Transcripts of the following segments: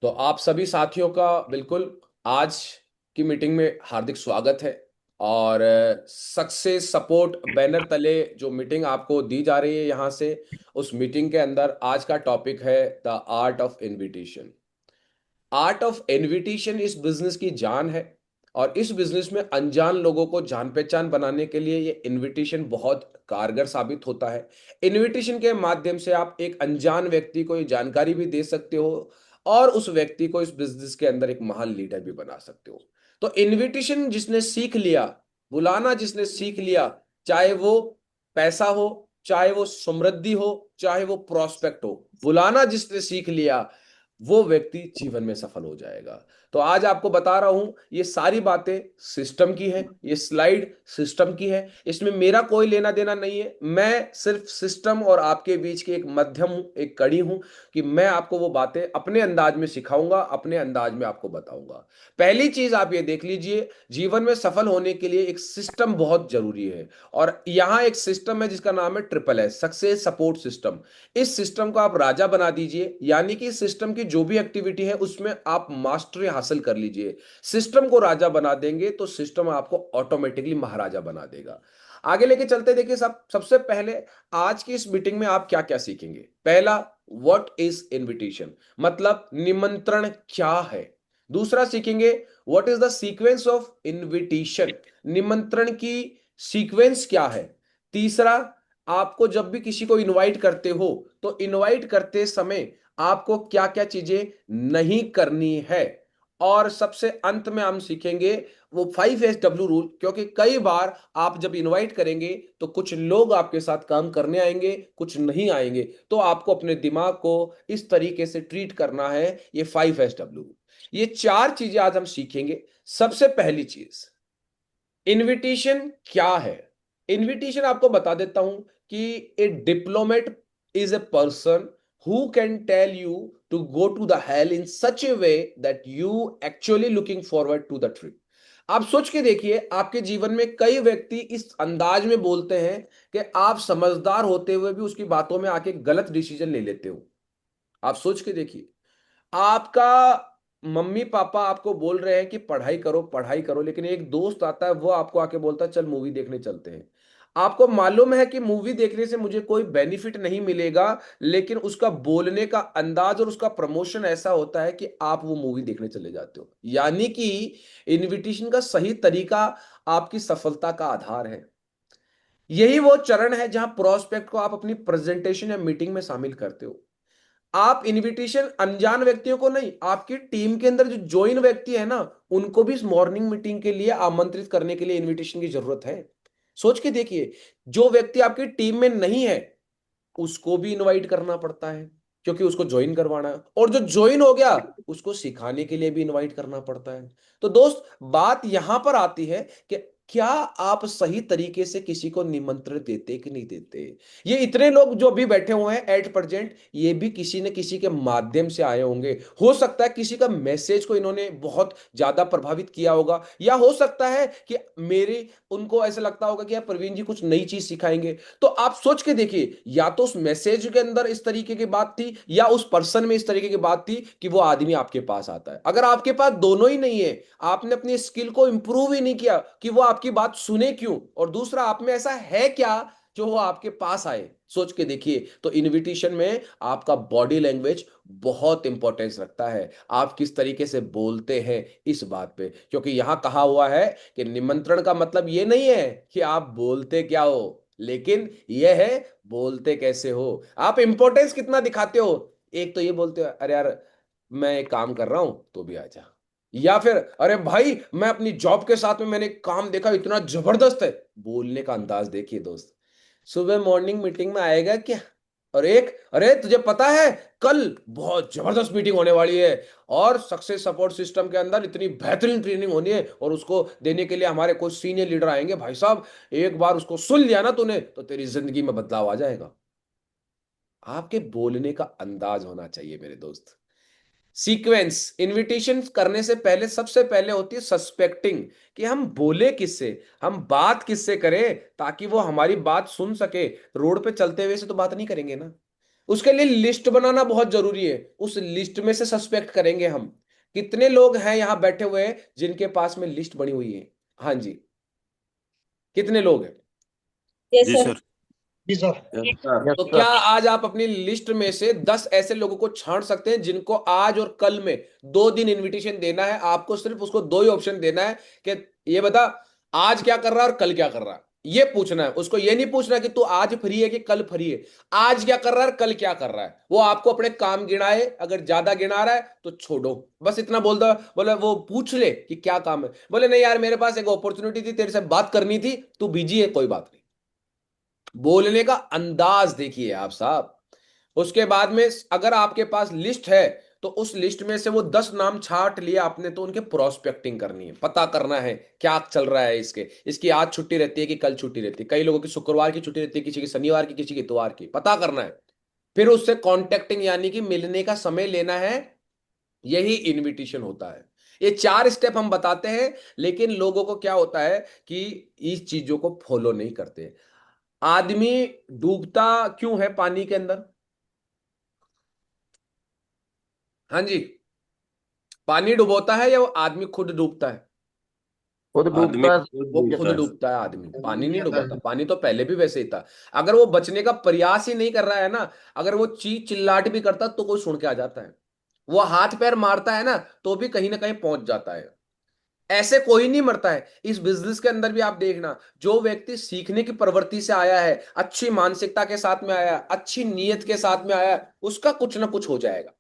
तो आप सभी साथियों का बिल्कुल आज की मीटिंग में हार्दिक स्वागत है। और सक्सेस सपोर्ट बैनर तले जो मीटिंग आपको दी जा रही है यहाँ से, उस मीटिंग के अंदर आज का टॉपिक है the art of invitation. Art of invitation इस बिजनेस की जान है। और इस बिजनेस में अनजान लोगों को जान पहचान बनाने के लिए ये इनविटेशन बहुत कारगर साबित होता है। इनविटेशन के माध्यम से आप एक अनजान व्यक्ति को ये जानकारी भी दे सकते हो और उस व्यक्ति को इस बिजनेस के अंदर एक महान लीडर भी बना सकते हो। तो इनविटेशन जिसने सीख लिया, बुलाना जिसने सीख लिया, चाहे वो पैसा हो, चाहे वो समृद्धि हो, चाहे वो प्रोस्पेक्ट हो, बुलाना जिसने सीख लिया वो व्यक्ति जीवन में सफल हो जाएगा। तो आज आपको बता रहा हूं, ये सारी बातें सिस्टम की है, ये स्लाइड सिस्टम की है, इसमें मेरा कोई लेना देना नहीं है। मैं सिर्फ सिस्टम और आपके बीच की एक मध्यम हूं, एक कड़ी हूं कि मैं आपको वो बातें अपने अंदाज में सिखाऊंगा, अपने अंदाज में आपको बताऊंगा। पहली चीज आप ये देख लीजिए, जीवन में सफल होने के लिए एक सिस्टम बहुत जरूरी है। और यहां एक सिस्टम है जिसका नाम है triple S, success support system. इस सिस्टम को आप राजा बना दीजिए, यानी कि सिस्टम की जो भी एक्टिविटी है उसमें आप मास्टरी हासिल कर लीजिए। सिस्टम को राजा बना देंगे तो सिस्टम आपको ऑटोमेटिकली महाराजा बना देगा। आगे लेके चलते, देखिए सबसे पहले आज की इस मीटिंग में आप क्या क्या सीखेंगे। पहला, व्हाट इज इनविटेशन, मतलब निमंत्रण क्या है। दूसरा सीखेंगे, what is the sequence of invitation, निमंत्रण की सीक्वेंस क्या है। तीसरा, आपको जब भी किसी को इनवाइट करते हो तो इनवाइट करते समय आपको क्या क्या चीजें नहीं करनी है। और सबसे अंत में हम सीखेंगे वो 5 SW रूल, क्योंकि कई बार आप जब इनवाइट करेंगे तो कुछ लोग आपके साथ काम करने आएंगे, कुछ नहीं आएंगे, तो आपको अपने दिमाग को इस तरीके से ट्रीट करना है। ये 5 SW, ये चार चीजें आज हम सीखेंगे। सबसे पहली चीज, इनविटेशन क्या है। इनविटेशन आपको बता देता हूं कि a diplomat is a person who can tell you to go to the hell in such a way that you actually looking forward to the trip. आप सोच के देखिए, आपके जीवन में कई व्यक्ति इस अंदाज में बोलते हैं कि आप समझदार होते हुए भी उसकी बातों में आके गलत डिसीजन ले लेते हो। आप सोच के देखिए, आपका मम्मी पापा आपको बोल रहे हैं कि पढ़ाई करो पढ़ाई करो, लेकिन एक दोस्त आता है, वो आपको आके बोलता है चल मूवी देखने चलते हैं। आपको मालूम है कि मूवी देखने से मुझे कोई बेनिफिट नहीं मिलेगा, लेकिन उसका बोलने का अंदाज और उसका प्रमोशन ऐसा होता है कि आप वो मूवी देखने चले जाते हो। यानी कि इनविटेशन का सही तरीका आपकी सफलता का आधार है। यही वो चरण है जहां प्रोस्पेक्ट को आप अपनी प्रेजेंटेशन या मीटिंग में शामिल करते हो। आप इनविटेशन अनजान व्यक्तियों को नहीं, आपकी टीम के अंदर जो ज्वाइन व्यक्ति है ना, उनको भी इस मॉर्निंग मीटिंग के लिए आमंत्रित करने के लिए इनविटेशन की जरूरत है। सोच के देखिए, जो व्यक्ति आपकी टीम में नहीं है उसको भी इनवाइट करना पड़ता है, क्योंकि उसको ज्वाइन करवाना है। और जो ज्वाइन हो गया उसको सिखाने के लिए भी इनवाइट करना पड़ता है। तो दोस्त, बात यहां पर आती है कि क्या आप सही तरीके से किसी को निमंत्रण देते कि नहीं देते। ये इतने लोग जो अभी बैठे हुए हैं एट प्रेजेंट, ये भी किसी न किसी के माध्यम से आए होंगे। हो सकता है किसी का मैसेज को इन्होंने बहुत ज्यादा प्रभावित किया होगा, या हो सकता है कि मेरे उनको ऐसा लगता होगा कि यार प्रवीण जी कुछ नई चीज सिखाएंगे। तो आप सोच के देखिए, या तो उस मैसेज के अंदर इस तरीके की बात थी, या उस पर्सन में इस तरीके की बात थी कि वो आदमी आपके पास आता है। अगर आपके पास दोनों ही नहीं है, आपने अपनी स्किल को इंप्रूव ही नहीं किया कि वो आपकी बात सुने क्यों, और दूसरा आप में ऐसा है क्या जो वो आपके पास आए। सोच के देखिए, तो इनविटेशन में आपका बॉडी लैंग्वेज बहुत इंपॉर्टेंस रखता है। आप किस तरीके से बोलते हैं इस बात पे, क्योंकि यहां कहा हुआ है कि निमंत्रण का मतलब ये नहीं है कि आप बोलते क्या हो, लेकिन यह है बोलते कैसे हो, आप इंपॉर्टेंस कितना दिखाते हो। एक तो ये बोलते हो अरे यार मैं एक काम कर रहा हूं तो भी आ जा, या फिर अरे भाई मैं अपनी जॉब के साथ में मैंने एक काम देखा इतना जबरदस्त है। बोलने का अंदाज देखिए दोस्त, सुबह मॉर्निंग मीटिंग में आएगा क्या, और एक अरे तुझे पता है कल बहुत जबरदस्त मीटिंग होने वाली है और सक्सेस सपोर्ट सिस्टम के अंदर इतनी बेहतरीन ट्रेनिंग होनी है और उसको देने के लिए हमारे कुछ सीनियर लीडर आएंगे। भाई साहब, एक बार उसको सुन लिया ना तूने तो तेरी जिंदगी में बदलाव आ जाएगा। आपके बोलने का अंदाज होना चाहिए मेरे दोस्त। सीक्वेंस, इनविटेशन करने से पहले सबसे पहले होती है सस्पेक्टिंग, कि हम बोले किससे, हम बात किससे करें ताकि वो हमारी बात सुन सके। रोड पे चलते हुए से तो बात नहीं करेंगे ना, उसके लिए लिस्ट बनाना बहुत जरूरी है। उस लिस्ट में से सस्पेक्ट करेंगे हम कितने लोग हैं यहां बैठे हुए हैं जिनके पास में लिस्ट बनी हुई है। हाँ जी, कितने लोग हैं? यस जी सर। सर। जी सर। Yes sir. तो क्या आज आप अपनी लिस्ट में से 10 ऐसे लोगों को छांट सकते हैं जिनको आज और कल में 2 दिन इनविटेशन देना है? आपको सिर्फ उसको 2 ही ऑप्शन देना है कि ये बता आज क्या कर रहा है और कल क्या कर रहा है। ये पूछना है उसको, ये नहीं पूछना कि तू आज फ्री है कि कल फ्री है। आज क्या कर रहा है और कल क्या कर रहा है, वो आपको अपने काम गिनाए। अगर ज्यादा गिना रहा है तो छोड़ो, बस इतना बोल दो। बोले वो पूछ ले कि क्या काम है, बोले नहीं यार मेरे पास एक अपॉर्चुनिटी थी तेरे से बात करनी थी, तू बिजी है, कोई बात नहीं। बोलने का अंदाज देखिए आप साहब। उसके बाद में अगर आपके पास लिस्ट है तो उस लिस्ट में से वो 10 नाम छाट लिए आपने, तो उनके प्रोस्पेक्टिंग करनी है, पता करना है क्या चल रहा है इसके, इसकी आज छुट्टी रहती है कि कल छुट्टी रहती है। कई लोगों की शुक्रवार की छुट्टी रहती है, किसी की शनिवार की, किसी की इतवार की, पता करना है। फिर उससे कॉन्टेक्टिंग यानी कि मिलने का समय लेना है। यही इनविटेशन होता है। ये 4 स्टेप हम बताते हैं, लेकिन लोगों को क्या होता है कि इस चीजों को फॉलो नहीं करते। आदमी डूबता क्यों है पानी के अंदर? हाँ जी, पानी डुबोता है या वो आदमी खुद डूबता है? खुद आदमी डूबता है। खुद वो खुद डूबता है। डूबता है, आदमी पानी नहीं आता डुबाता। है। पानी तो पहले भी वैसे ही था। अगर वो बचने का प्रयास ही नहीं कर रहा है ना, अगर वो चीख चिल्लाट भी करता तो कोई सुन के आ जाता है। वो हाथ पैर मारता है ना, तो भी कहीं ना कहीं पहुंच जाता है। ऐसे कोई नहीं मरता है। इस बिजनेस के अंदर भी आप देखना, जो व्यक्ति सीखने की प्रवृत्ति से आया है, अच्छी मानसिकता के साथ में आया है, अच्छी नीयत के साथ में आया है, उसका कुछ ना कुछ हो जाएगा।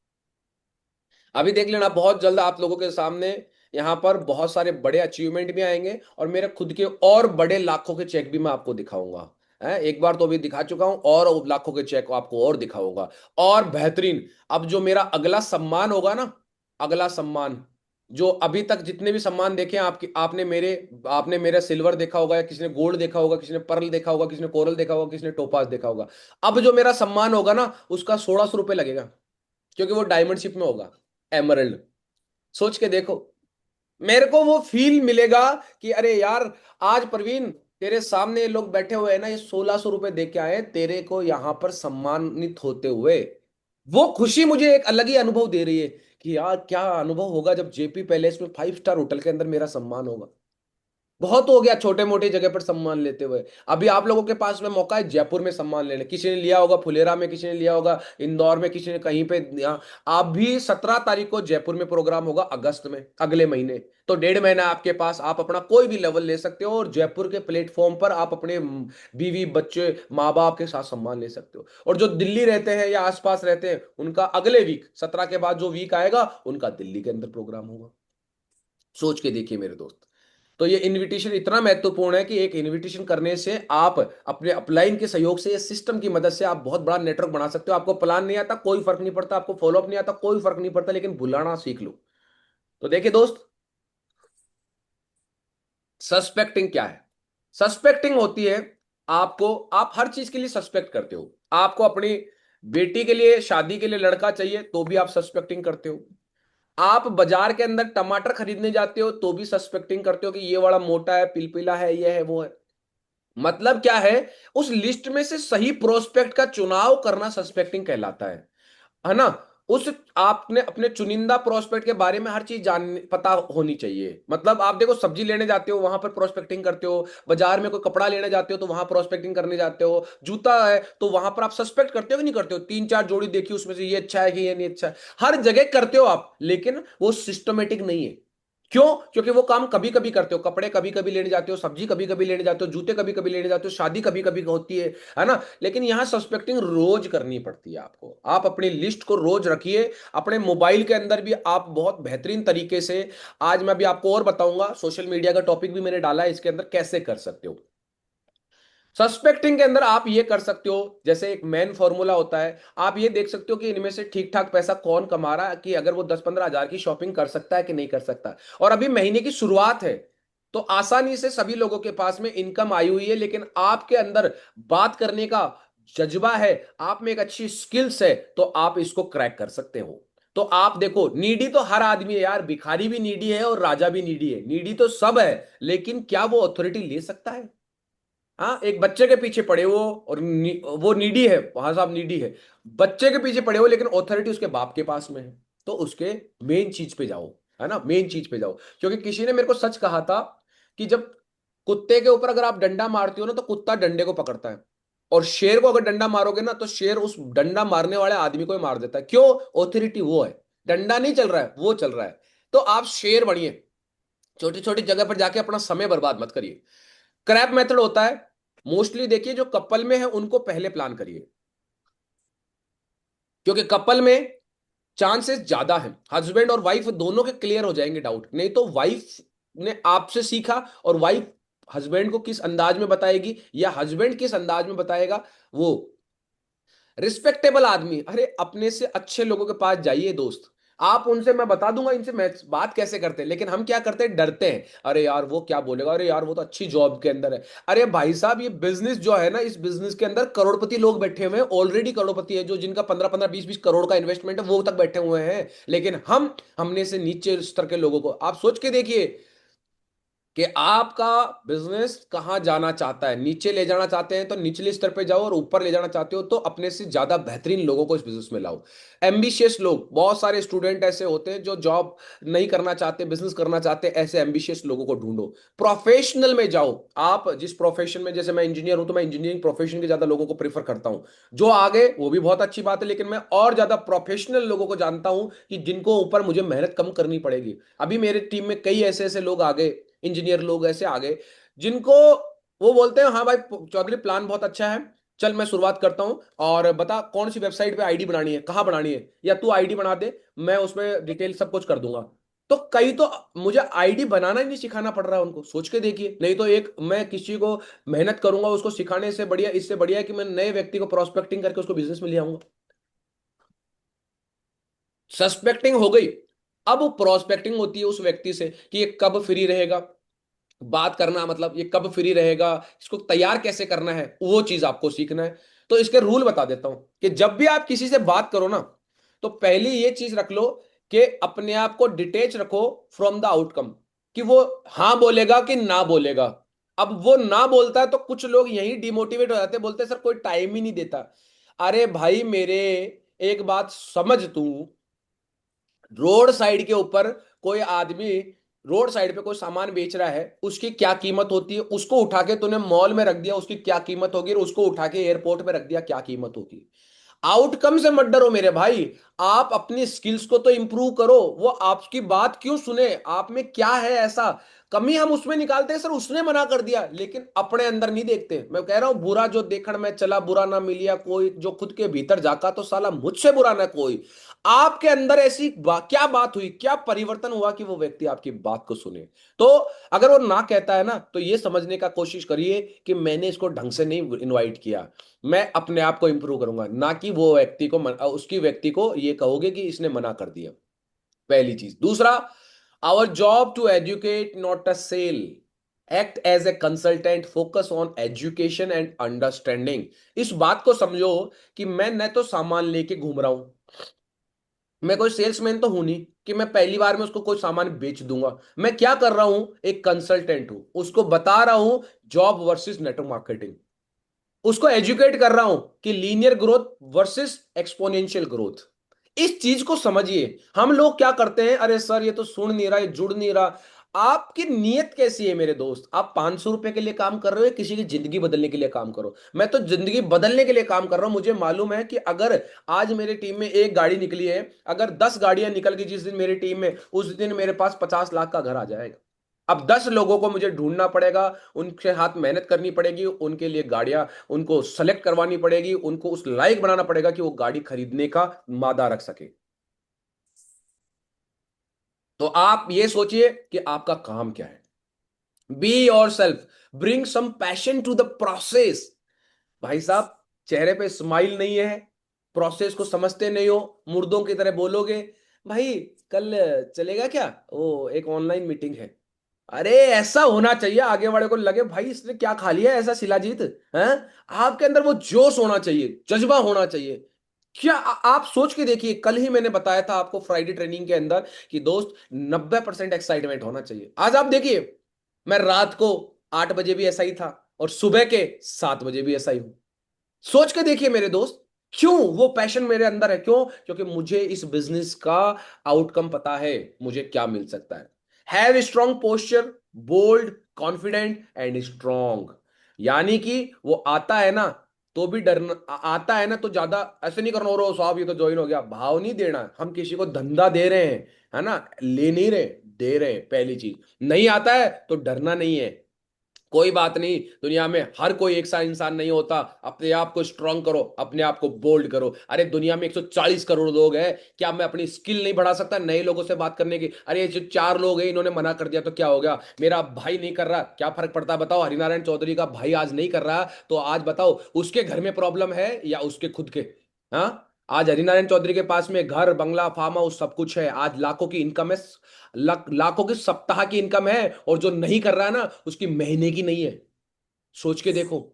अभी देख लेना, बहुत जल्द आप लोगों के सामने यहाँ पर बहुत सारे बड़े अचीवमेंट भी आएंगे, और मेरे खुद के और बड़े लाखों के चेक भी मैं आपको दिखाऊंगा। एक बार तो अभी दिखा चुका हूं, और लाखों के चेक आपको और दिखाऊंगा, और बेहतरीन। अब जो मेरा अगला सम्मान होगा ना, अगला सम्मान, जो अभी तक जितने भी सम्मान देखे हैं आपकी, आपने मेरा सिल्वर देखा होगा, या किसी ने गोल्ड देखा होगा, किसी ने पर्ल देखा होगा, किसी ने कोरल देखा होगा, किसी ने टोपाज देखा होगा। अब जो मेरा सम्मान होगा ना, उसका 1600 रुपये लगेगा, क्योंकि वो डायमंड शिप में होगा, एमरल्ड। सोच के देखो, मेरे को वो फील मिलेगा कि अरे यार, आज प्रवीण तेरे सामने ये लोग बैठे हुए हैं ना, ये 1600 रुपए दे के आए तेरे को यहां पर सम्मानित होते हुए। वो खुशी मुझे एक अलग ही अनुभव दे रही है कि यार क्या अनुभव होगा जब जेपी पैलेस में 5 स्टार होटल के अंदर मेरा सम्मान होगा। बहुत हो गया छोटे मोटे जगह पर सम्मान लेते हुए। अभी आप लोगों के पास में मौका है जयपुर में सम्मान लेने। किसी ने लिया होगा फुलेरा में, किसी ने लिया होगा इंदौर में, किसी ने कहीं पे आप भी 17 तारीख को जयपुर में प्रोग्राम होगा, अगस्त में, अगले महीने। तो 1.5 महीना आपके पास, आप अपना कोई भी लेवल ले सकते हो, और जयपुर के प्लेटफॉर्म पर आप अपने बीवी बच्चे माँ बाप के साथ सम्मान ले सकते हो। और जो दिल्ली रहते हैं या आसपास रहते हैं, उनका अगले वीक 17 के बाद जो वीक आएगा, उनका दिल्ली के अंदर प्रोग्राम होगा। सोच के देखिए मेरे दोस्त। तो ये इनविटेशन इतना महत्वपूर्ण है कि एक इनविटेशन करने से आप अपने अपलाइन के सहयोग से, सिस्टम की मदद से आप बहुत बड़ा नेटवर्क बना सकते हो। आपको प्लान नहीं आता कोई फर्क नहीं पड़ता, आपको फॉलोअप नहीं आता कोई फर्क नहीं पड़ता, लेकिन बुलाना सीख लो। तो देखिए दोस्त, सस्पेक्टिंग क्या है? सस्पेक्टिंग होती है, आपको, आप हर चीज के लिए सस्पेक्ट करते हो। आपको अपनी बेटी के लिए, शादी के लिए लड़का चाहिए तो भी आप सस्पेक्टिंग करते हो। आप बाजार के अंदर टमाटर खरीदने जाते हो तो भी सस्पेक्टिंग करते हो कि ये वाला मोटा है, पिलपिला है, ये है, वो है। मतलब क्या है, उस लिस्ट में से सही प्रोस्पेक्ट का चुनाव करना सस्पेक्टिंग कहलाता है ना। उस आपने अपने चुनिंदा प्रोस्पेक्ट के बारे में हर चीज जान पता होनी चाहिए। मतलब आप देखो, सब्जी लेने जाते हो वहां पर प्रोस्पेक्टिंग करते हो, बाजार में कोई कपड़ा लेने जाते हो तो वहां प्रोस्पेक्टिंग करने जाते हो, जूता है तो वहां पर आप सस्पेक्ट करते हो कि नहीं करते हो, 3 4 जोड़ी देखी उसमें से ये अच्छा है कि ये नहीं अच्छा है, हर जगह करते हो आप, लेकिन वो सिस्टमेटिक नहीं है। क्यों? क्योंकि वो काम कभी कभी करते हो, कपड़े कभी कभी लेने जाते हो, सब्जी कभी कभी लेने जाते हो, जूते कभी कभी लेने जाते हो, शादी कभी कभी होती है ना। लेकिन यहां सस्पेक्टिंग रोज करनी पड़ती है आपको। आप अपनी लिस्ट को रोज रखिए, अपने मोबाइल के अंदर भी आप बहुत बेहतरीन तरीके से, आज मैं भी आपको और बताऊंगा, सोशल मीडिया का टॉपिक भी मैंने डाला है इसके अंदर, कैसे कर सकते हो। सस्पेक्टिंग के अंदर आप ये कर सकते हो, जैसे एक मेन फॉर्मूला होता है, आप ये देख सकते हो कि इनमें से ठीक ठाक पैसा कौन कमा रहा है, कि अगर वो 10 15 हजार की शॉपिंग कर सकता है कि नहीं कर सकता। और अभी महीने की शुरुआत है, तो आसानी से सभी लोगों के पास में इनकम आई हुई है, लेकिन आपके अंदर बात करने का जज्बा है, आप में एक अच्छी स्किल्स है, तो आप इसको क्रैक कर सकते हो। तो आप देखो, नीडी तो हर आदमी है यार, भिखारी भी नीडी है और राजा भी नीडी है, नीडी तो सब है, लेकिन क्या वो अथॉरिटी ले सकता है? हाँ, एक बच्चे के पीछे पड़े हो और वो नीडी है, वहां साहब नीडी है, बच्चे के पीछे पड़े हो लेकिन ऑथोरिटी उसके बाप के पास में है, तो उसके मेन चीज पे जाओ, है ना, मेन चीज पे जाओ। क्योंकि किसी ने मेरे को सच कहा था कि जब कुत्ते के ऊपर अगर आप डंडा मारते हो ना तो कुत्ता डंडे को पकड़ता है, और शेर को अगर डंडा मारोगे ना तो शेर उस डंडा मारने वाले आदमी को ही मार देता है। क्यों? ऑथोरिटी वो है, डंडा नहीं चल रहा है, वो चल रहा है। तो आप शेर बनिए, छोटी छोटी जगह पर जाके अपना समय बर्बाद मत करिए। क्रैप मेथड होता है, मोस्टली देखिए जो कपल में है उनको पहले प्लान करिए, क्योंकि कपल में चांसेस ज्यादा है, हस्बैंड और वाइफ दोनों के क्लियर हो जाएंगे डाउट। नहीं तो वाइफ ने आपसे सीखा और वाइफ हस्बैंड को किस अंदाज में बताएगी या हस्बैंड किस अंदाज में बताएगा, वो रिस्पेक्टेबल आदमी, अरे अपने से अच्छे लोगों के पास जाइए दोस्त, आप उनसे, मैं बता दूंगा इनसे मैं बात कैसे करते हैं, लेकिन हम क्या करते हैं, डरते हैं, अरे यार वो क्या बोलेगा, अरे यार वो तो अच्छी जॉब के अंदर है। अरे भाई साहब, ये बिजनेस जो है ना, इस बिजनेस के अंदर करोड़पति लोग बैठे हुए हैं, ऑलरेडी करोड़पति है, जो जिनका 15-15 20-20 करोड़ का इन्वेस्टमेंट है वो तक बैठे हुए हैं, लेकिन हमने से नीचे स्तर के लोगों को, आप सोच के देखिए कि आपका बिजनेस कहां जाना चाहता है। नीचे ले जाना चाहते हैं तो निचले स्तर पे जाओ, और ऊपर ले जाना चाहते हो तो अपने से ज्यादा बेहतरीन लोगों को इस बिजनेस में लाओ। एम्बिशियस लोग, बहुत सारे स्टूडेंट ऐसे होते हैं जो जॉब नहीं करना चाहते, बिजनेस करना चाहते हैं, ऐसे एम्बिशियस लोगों को ढूंढो। प्रोफेशनल में जाओ, आप जिस प्रोफेशन में, जैसे मैं इंजीनियर हूं तो मैं इंजीनियरिंग प्रोफेशन के ज्यादा लोगों को प्रीफर करता हूं। जो आगे वो भी बहुत अच्छी बात है, लेकिन मैं और ज्यादा प्रोफेशनल लोगों को जानता हूं कि जिनको ऊपर मुझे मेहनत कम करनी पड़ेगी। अभी मेरे टीम में कई ऐसे ऐसे लोग आ गए, इंजीनियर लोग ऐसे आ गए, जिनको वो बोलते हैं हाँ भाई चौधरी प्लान बहुत अच्छा है, चल मैं शुरुआत करता हूं, और बता कौन सी वेबसाइट पे आईडी बनानी है, कहाँ बनानी है, या तू आईडी बना दे, मैं उसमें डिटेल सब कुछ कर दूंगा। तो कई तो मुझे आईडी बनाना ही नहीं सिखाना पड़ रहा है उनको, सोच के देखिए। नहीं तो एक मैं किसी को मेहनत करूंगा उसको सिखाने से बढ़िया, इससे बढ़िया है कि मैं नए व्यक्ति को प्रोस्पेक्टिंग करके उसको बिजनेस में ले आऊंगा। सस्पेक्टिंग हो गई, अब वो प्रोस्पेक्टिंग होती है उस व्यक्ति से कि ये कब फ्री रहेगा, बात करना मतलब ये कब फ्री रहेगा, इसको तैयार कैसे करना है, वो चीज आपको सीखना है। तो इसके रूल बता देता हूं कि जब भी आप किसी से बात करो ना, तो पहले ये चीज रख लो कि अपने आप को डिटेच रखो फ्रॉम द आउटकम, कि वो हाँ बोलेगा कि ना बोलेगा। अब वो ना बोलता है तो कुछ लोग यही डिमोटिवेट हो जाते हैं, बोलते हैं सर कोई टाइम ही नहीं देता। अरे भाई मेरे, एक बात समझ तू, रोड साइड के ऊपर कोई आदमी रोड साइड पे कोई सामान बेच रहा है, उसकी क्या कीमत होती है, उसको उठा के तूने मॉल में रख दिया उसकी क्या कीमत होगी, और उसको उठा के एयरपोर्ट पे रख दिया क्या कीमत होगी। आउटकम से मत डरो मेरे भाई, आप अपनी स्किल्स को तो इंप्रूव करो। वो आपकी बात क्यों सुने, आप में क्या है ऐसा कमी, हम उसमें निकालते हैं, सर उसने मना कर दिया, लेकिन अपने अंदर नहीं देखते। मैं कह रहा हूं बुरा जो देखण में चला बुरा ना मिलिया कोई, जो खुद के भीतर जाका तो साला मुझसे बुरा ना कोई। आपके अंदर ऐसी क्या बात हुई, क्या परिवर्तन हुआ कि वो व्यक्ति आपकी बात को सुने। तो अगर वो ना कहता है ना, तो ये समझने का कोशिश करिए कि मैंने इसको ढंग से नहीं इनवाइट किया, मैं अपने आप को इंप्रूव करूंगा, ना कि वो व्यक्ति को उसकी व्यक्ति को ये कहोगे कि इसने मना कर दिया। पहली चीज। दूसरा, our job to educate not a sell, act as a consultant, focus on education and understanding. इस बात को समझो कि मैं न तो सामान लेके घूम रहा हूं, मैं कोई सेल्समैन तो हूं नहीं कि मैं पहली बार में उसको कोई सामान बेच दूंगा। मैं क्या कर रहा हूं, एक कंसल्टेंट हूं, उसको बता रहा हूं जॉब वर्सेस नेटवर्क मार्केटिंग, उसको एजुकेट कर रहा हूं कि linear growth versus exponential growth. इस चीज को समझिए। हम लोग क्या करते हैं, अरे सर ये तो सुन नहीं रहा, ये जुड़ नहीं रहा। आपकी नीयत कैसी है मेरे दोस्त, आप 500 रुपए के लिए काम कर रहे हो, किसी की जिंदगी बदलने के लिए काम करो। मैं तो जिंदगी बदलने के लिए काम कर रहा हूं। मुझे मालूम है कि अगर आज मेरी टीम में एक गाड़ी निकली है, अगर 10 गाड़ियां निकल गई जिस दिन मेरी टीम में, उस दिन मेरे पास 50 लाख का घर आ जाएगा। अब 10 लोगों को मुझे ढूंढना पड़ेगा, उनके हाथ मेहनत करनी पड़ेगी, उनके लिए गाड़ियां उनको सेलेक्ट करवानी पड़ेगी, उनको उस लायक बनाना पड़ेगा कि वो गाड़ी खरीदने का मादा रख सके। तो आप ये सोचिए कि आपका काम क्या है। Be yourself, bring some passion to the process. भाई साहब, चेहरे पे स्माइल नहीं है, प्रोसेस को समझते नहीं हो, मुर्दों की तरह बोलोगे, भाई कल चलेगा क्या, वो एक ऑनलाइन मीटिंग है। अरे ऐसा होना चाहिए, आगे वाले को लगे भाई इसने क्या खा लिया ऐसा शिलाजीत है। आपके अंदर वो जोश होना चाहिए, जज्बा होना चाहिए। क्या आप सोच के देखिए, कल ही मैंने बताया था आपको फ्राइडे ट्रेनिंग के अंदर कि दोस्त 90% एक्साइटमेंट होना चाहिए। आज आप देखिए, मैं रात को 8 बजे भी ऐसा ही था, और सुबह के 7 बजे भी ऐसा ही हूं। सोच के देखिए मेरे दोस्त, क्यों वो पैशन मेरे अंदर है? क्यों? क्योंकि मुझे इस बिजनेस का आउटकम पता है, मुझे क्या मिल सकता है। Have strong posture, bold, confident and strong. यानी कि वो आता है ना, तो भी डरना आता है ना, तो ज्यादा ऐसे नहीं करना, और साहब ये तो ज्वाइन हो गया, भाव नहीं देना। हम किसी को धंधा दे रहे हैं, है ना, ले नहीं रहे, दे रहे हैं। पहली चीज, नहीं आता है तो डरना नहीं है। कोई बात नहीं, दुनिया में हर कोई एक सा इंसान नहीं होता। अपने आप को स्ट्रांग करो, अपने आप को बोल्ड करो। अरे दुनिया में 140 करोड़ लोग हैं, क्या मैं अपनी स्किल नहीं बढ़ा सकता नए लोगों से बात करने की? अरे ये जो 4 लोग हैं इन्होंने मना कर दिया तो क्या हो गया? मेरा भाई नहीं कर रहा, क्या फर्क पड़ता है बताओ? हरिनारायण चौधरी का भाई आज नहीं कर रहा, तो आज बताओ उसके घर में प्रॉब्लम है या उसके खुद के? हाँ, आज हरिनारायण चौधरी के पास में घर, बंगला, फार्म हाउस सब कुछ है, आज लाखों की इनकम है, लाखों की सप्ताह की इनकम है। और जो नहीं कर रहा है ना, उसकी महीने की नहीं है। सोच के देखो।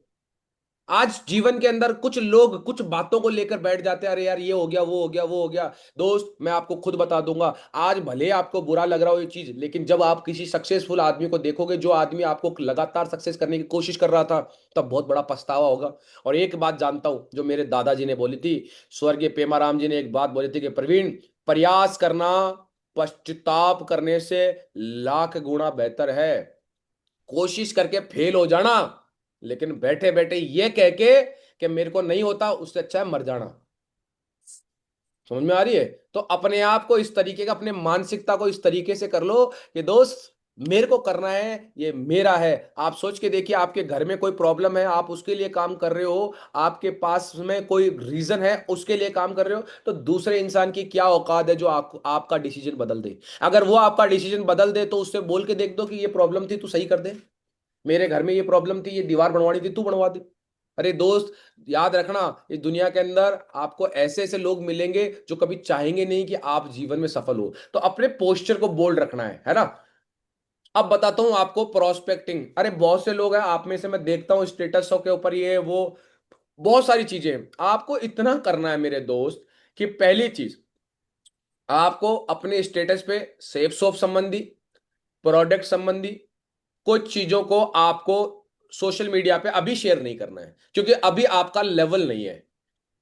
आज जीवन के अंदर कुछ लोग कुछ बातों को लेकर बैठ जाते हैं, अरे यार ये हो गया, वो हो गया, वो हो गया। दोस्त मैं आपको खुद बता दूंगा, आज भले आपको बुरा लग रहा हो ये चीज, लेकिन जब आप किसी सक्सेसफुल आदमी को देखोगे, जो आदमी आपको लगातार सक्सेस करने की कोशिश कर रहा था, तब बहुत बड़ा पछतावा होगा। और एक बात जानता हूं, जो मेरे दादाजी ने बोली थी, स्वर्गीय पेमाराम जी ने एक बात बोली थी कि प्रवीण, प्रयास करना पश्चाताप करने से लाख गुना बेहतर है। कोशिश करके फेल हो जाना, लेकिन बैठे बैठे ये कह के कि मेरे को नहीं होता, उससे अच्छा है मर जाना। समझ में आ रही है? तो अपने आप को इस तरीके का, अपने मानसिकता को इस तरीके से कर लो कि दोस्त मेरे को करना है, ये मेरा है। आप सोच के देखिए, आपके घर में कोई प्रॉब्लम है, आप उसके लिए काम कर रहे हो, आपके पास में कोई रीजन है उसके लिए काम कर रहे हो, तो दूसरे इंसान की क्या औकात है जो आपका डिसीजन बदल दे? अगर वो आपका डिसीजन बदल दे, तो उससे बोल के देख दो कि ये प्रॉब्लम थी, तू सही कर दे। मेरे घर में ये प्रॉब्लम थी, ये दीवार बनवानी थी, तू बनवा दे। अरे दोस्त, याद रखना, इस दुनिया के अंदर आपको ऐसे ऐसे लोग मिलेंगे जो कभी चाहेंगे नहीं कि आप जीवन में सफल हो। तो अपने पोस्चर को बोल्ड रखना है ना। अब बताता हूं आपको प्रोस्पेक्टिंग। अरे बहुत से लोग हैं आप में से, मैं देखता हूं स्टेटसों के ऊपर ये वो बहुत सारी चीजें हैं। आपको इतना करना है मेरे दोस्त कि पहली चीज, आपको अपने स्टेटस पे सेफ शॉप संबंधी, प्रोडक्ट संबंधी कुछ चीजों को आपको सोशल मीडिया पे अभी शेयर नहीं करना है, क्योंकि अभी आपका लेवल नहीं है।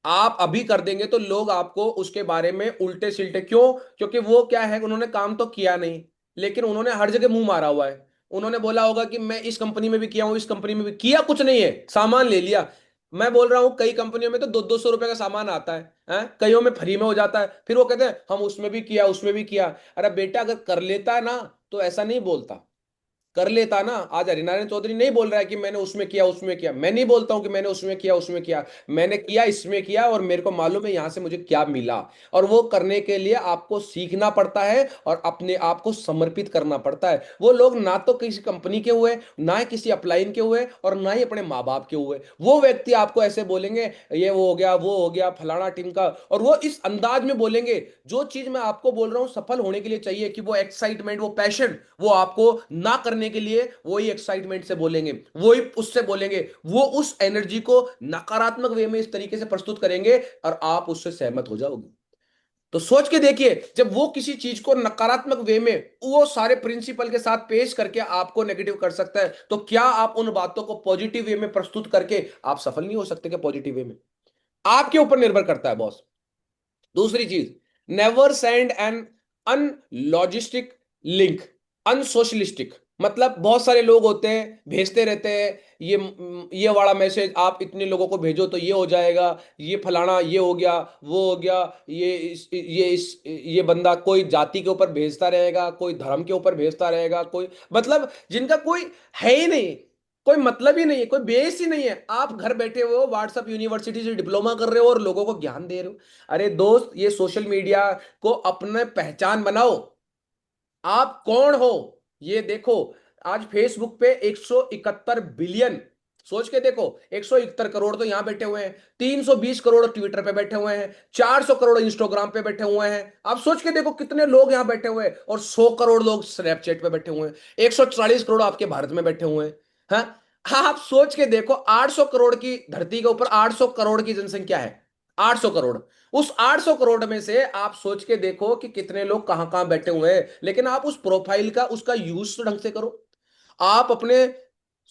आप अभी कर देंगे तो लोग आपको उसके बारे में उल्टे सिल्टे, क्यों? क्योंकि वो क्या है, उन्होंने काम तो किया नहीं, लेकिन उन्होंने हर जगह मुंह मारा हुआ है। उन्होंने बोला होगा कि मैं इस कंपनी में भी किया हूं, इस कंपनी में भी किया, कुछ नहीं है, सामान ले लिया। मैं बोल रहा हूं कई कंपनियों में तो 200-200 रुपए का सामान आता है, कईयों में फ्री में हो जाता है, फिर वो कहते हैं हम उसमें भी किया, उसमें भी किया। अरे बेटा, अगर कर लेता है ना, तो ऐसा नहीं बोलता। कर लेता ना, आज हरिनारायण चौधरी नहीं बोल रहा है कि मैंने उसमें किया, उसमें किया। मैं नहीं बोलता हूं कि मैंने उसमें किया, उसमें किया। मैंने किया, इसमें किया, और मेरे को मालूम है यहां से मुझे क्या मिला। और वो करने के लिए आपको सीखना पड़ता है और अपने आप को समर्पित करना पड़ता है। वो लोग ना तो किसी कंपनी के हुए, ना ही किसी अपलाइन के हुए, और ना ही अपने माँ बाप के हुए। वो व्यक्ति आपको ऐसे बोलेंगे, ये वो हो गया, वो हो गया, फलाना टिमका, और वो इस अंदाज में बोलेंगे। जो चीज मैं आपको बोल रहा हूं सफल होने के लिए चाहिए, कि वो एक्साइटमेंट, वो पैशन, वो आपको ना करने के लिए वही एक्साइटमेंट से बोलेंगे, वही उससे बोलेंगे, वो उस एनर्जी को नकारात्मक वे में इस तरीके से प्रस्तुत करेंगे, और आप उससे सहमत हो जाओगे। तो सोच के देखिए, जब वो किसी चीज को नकारात्मक वे में वो सारे प्रिंसिपल के साथ पेश करके आपको नेगेटिव कर सकता है, तो क्या आप उन बातों को पॉजिटिव वे में प्रस्तुत करके आप सफल नहीं हो सकते क्या? पॉजिटिव वे में आपके ऊपर निर्भर करता है बॉस। दूसरी चीज, नेवर सेंड एन अनलॉजिस्टिक लिंक, अनसोशलिस्टिक। मतलब बहुत सारे लोग होते हैं, भेजते रहते हैं ये वाला मैसेज, आप इतने लोगों को भेजो तो ये हो जाएगा, ये फलाना, ये हो गया, वो हो गया। ये बंदा कोई जाति के ऊपर भेजता रहेगा, कोई धर्म के ऊपर भेजता रहेगा, कोई मतलब जिनका कोई है ही नहीं, कोई मतलब ही नहीं है, कोई बेस ही नहीं है। आप घर बैठे हुए हो, व्हाट्सएप यूनिवर्सिटी से डिप्लोमा कर रहे हो और लोगों को ज्ञान दे रहे हो। अरे दोस्त, ये सोशल मीडिया को अपने पहचान बनाओ। आप कौन हो ये देखो। आज फेसबुक पे 171 बिलियन, सोच के देखो, 171 करोड़ तो यहां बैठे हुए हैं, 320 करोड़ ट्विटर पे बैठे हुए हैं, 400 करोड़ इंस्टाग्राम पे बैठे हुए हैं। आप सोच के देखो कितने लोग यहां बैठे हुए हैं, और 100 करोड़ लोग स्नैपचैट पे बैठे हुए हैं, 140 करोड़ आपके भारत में बैठे हुए हैं। हाँ, आप सोच के देखो, 800 करोड़ की धरती के ऊपर 800 करोड़ की जनसंख्या है, 800 करोड़। उस 800 करोड़ में से आप सोच के देखो कि कितने लोग कहां कहां बैठे हुए हैं, लेकिन आप उस प्रोफाइल का उसका यूज तो ढंग से करो। आप अपने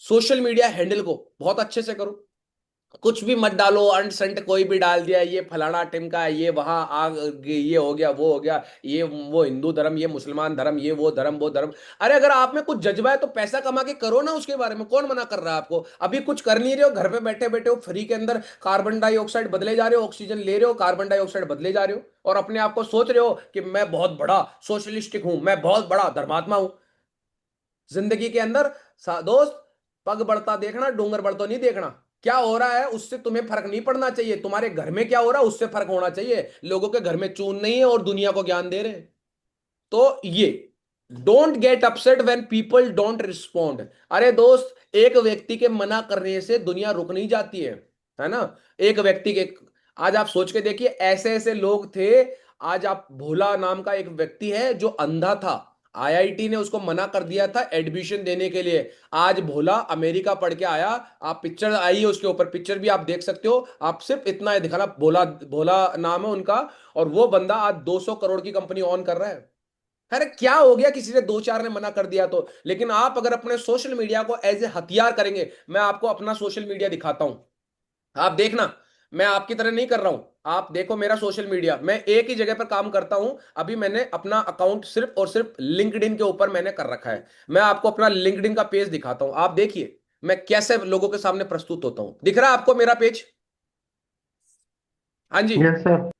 सोशल मीडिया हैंडल को बहुत अच्छे से करो। कुछ भी मत डालो, अंट संट कोई भी डाल दिया, ये फलाना टिमका, ये वहां आ, ये हो गया, वो हो गया, ये वो हिंदू धर्म, ये मुसलमान धर्म, ये वो धर्म। अरे अगर आप में कुछ जज्बा है तो पैसा कमा के करो ना, उसके बारे में कौन मना कर रहा है आपको? अभी कुछ कर नहीं रहे हो, घर पे बैठे बैठे हो फ्री के अंदर कार्बन डाइऑक्साइड बदले जा रहे हो, ऑक्सीजन ले रहे हो, कार्बन डाइऑक्साइड बदले जा रहे हो, और अपने आप को सोच रहे हो कि मैं बहुत बड़ा सोशलिस्टिक हूं, मैं बहुत बड़ा धर्मात्मा हूं। जिंदगी के अंदर दोस्त, पग बढ़ता देखना, डूंगर बढ़ता नहीं देखना। क्या हो रहा है उससे तुम्हें फर्क नहीं पड़ना चाहिए, तुम्हारे घर में क्या हो रहा है उससे फर्क होना चाहिए। लोगों के घर में चून नहीं है और दुनिया को ज्ञान दे रहे हैं। तो ये don't get upset when people don't respond. अरे दोस्त, एक व्यक्ति के मना करने से दुनिया रुक नहीं जाती है ना? एक व्यक्ति के, आज आप सोच के देखिए, ऐसे ऐसे लोग थे। आज आप, भोला नाम का एक व्यक्ति है जो अंधा था, आईआईटी ने उसको मना कर दिया था एडमिशन देने के लिए। आज भोला अमेरिका पढ़ के आया। आप पिक्चर आई है उसके ऊपर, पिक्चर भी आप देख सकते हो। आप सिर्फ इतना है दिखाना, भोला, भोला नाम है उनका। और वो बंदा आज 200 करोड़ की कंपनी ऑन कर रहा है। अरे क्या हो गया, किसी ने दो चार ने मना कर दिया तो? लेकिन आप अगर अपने सोशल मीडिया को एज ए हथियार करेंगे, मैं आपको अपना सोशल मीडिया दिखाता हूं, आप देखना। मैं आपकी तरह नहीं कर रहा हूं, आप देखो मेरा सोशल मीडिया। मैं एक ही जगह पर काम करता हूं। अभी मैंने अपना अकाउंट सिर्फ और सिर्फ लिंक्डइन के ऊपर मैंने कर रखा है। मैं आपको अपना लिंक्डइन का पेज दिखाता हूं, आप देखिए मैं कैसे लोगों के सामने प्रस्तुत होता हूं। दिख रहा है आपको मेरा पेज? हाँ जी। Yes sir.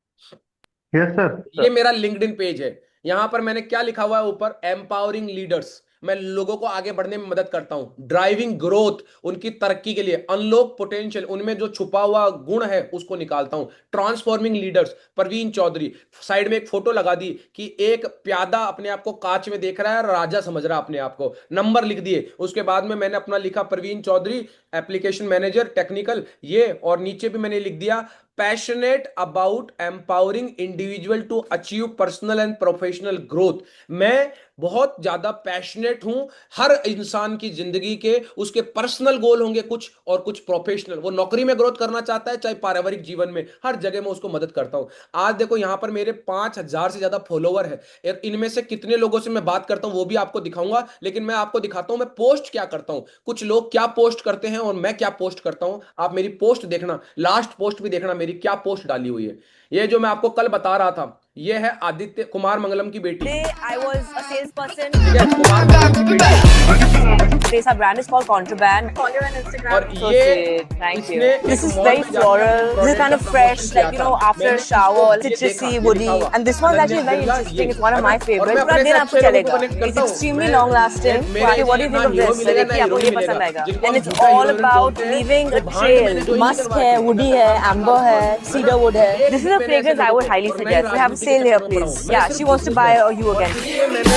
यस ये सर। मेरा लिंक्डइन पेज है। यहां पर मैंने क्या लिखा हुआ है ऊपर? Empowering leaders. मैं लोगों को आगे बढ़ने में मदद करता हूं, ड्राइविंग ग्रोथ, उनकी तरक्की के लिए, अनलॉक पोटेंशियल, उनमें जो छुपा हुआ गुण है उसको निकालता हूं, transforming leaders, Parveen Chaudhary. Side में एक फोटो लगा दी कि एक प्यादा अपने आप को कांच में देख रहा है और राजा समझ रहा है अपने आप को, नंबर लिख दिए। उसके बाद में मैंने अपना लिखा Parveen Chaudhary, application manager technical, ये, और नीचे भी मैंने लिख दिया passionate about empowering individual to achieve personal and professional growth. मैं बहुत ज्यादा पैशनेट हूं। हर इंसान की जिंदगी के उसके पर्सनल गोल होंगे कुछ, और कुछ प्रोफेशनल। वो नौकरी में ग्रोथ करना चाहता है, चाहे पारिवारिक जीवन में, हर जगह मैं उसको मदद करता हूं। आज देखो यहां पर मेरे 5,000 से ज्यादा फॉलोवर है। इनमें से कितने लोगों से मैं बात करता हूं वो भी आपको दिखाऊंगा। लेकिन मैं आपको दिखाता हूं मैं पोस्ट क्या करता हूं, कुछ लोग क्या पोस्ट करते हैं और मैं क्या पोस्ट करता हूं। आप मेरी पोस्ट देखना, लास्ट पोस्ट भी देखना मेरी क्या पोस्ट डाली हुई है। ये जो मैं आपको कल बता रहा था, ये है आदित्य कुमार मंगलम की बेटी। I was a salesperson. ठीक है, कुमार मंगलम की बेटी। Today's our brand is called Contraband. Follow you on Instagram. और So ये sweet. Thank you. इसने This एक is mall very में जाकर floral. This is product kind of का fresh, promotion like किया था। after मैंने a shower, इसको ये citrusy, देखा, woody. ये लिखा हुआ, And this one's actually Ananya very Birla, interesting. ये, It's one है of ना? my और favorites. मैं पूरा अपने दिन से आपको अच्छे लोगों को चलेगा. कनेक्ट It's करता हूँ। extremely मैं long lasting. मेरे What do you ना think of हीरो this? मिलेगा ना देखिए आपको ये हीरोइन पसंद मिलेगा, आएगा. जिनको And हम it's झूठा all हीरोइन about बोलते हैं, leaving वो a भांड trail. मैंने जो ही Musk करवा है, के woody मैं है, काम amber करवा है, दूंगा, है ना? cedar wood है. एक This is भी a मैंने ऐसे fragrance I लोगों would को, highly और मैं suggest. We have a राजनीति के sale here, चक्करों में पड़ा हूँ, please. मैं Yeah, सिर्फ she wants to business buy में। you और again. इसलिए मैंने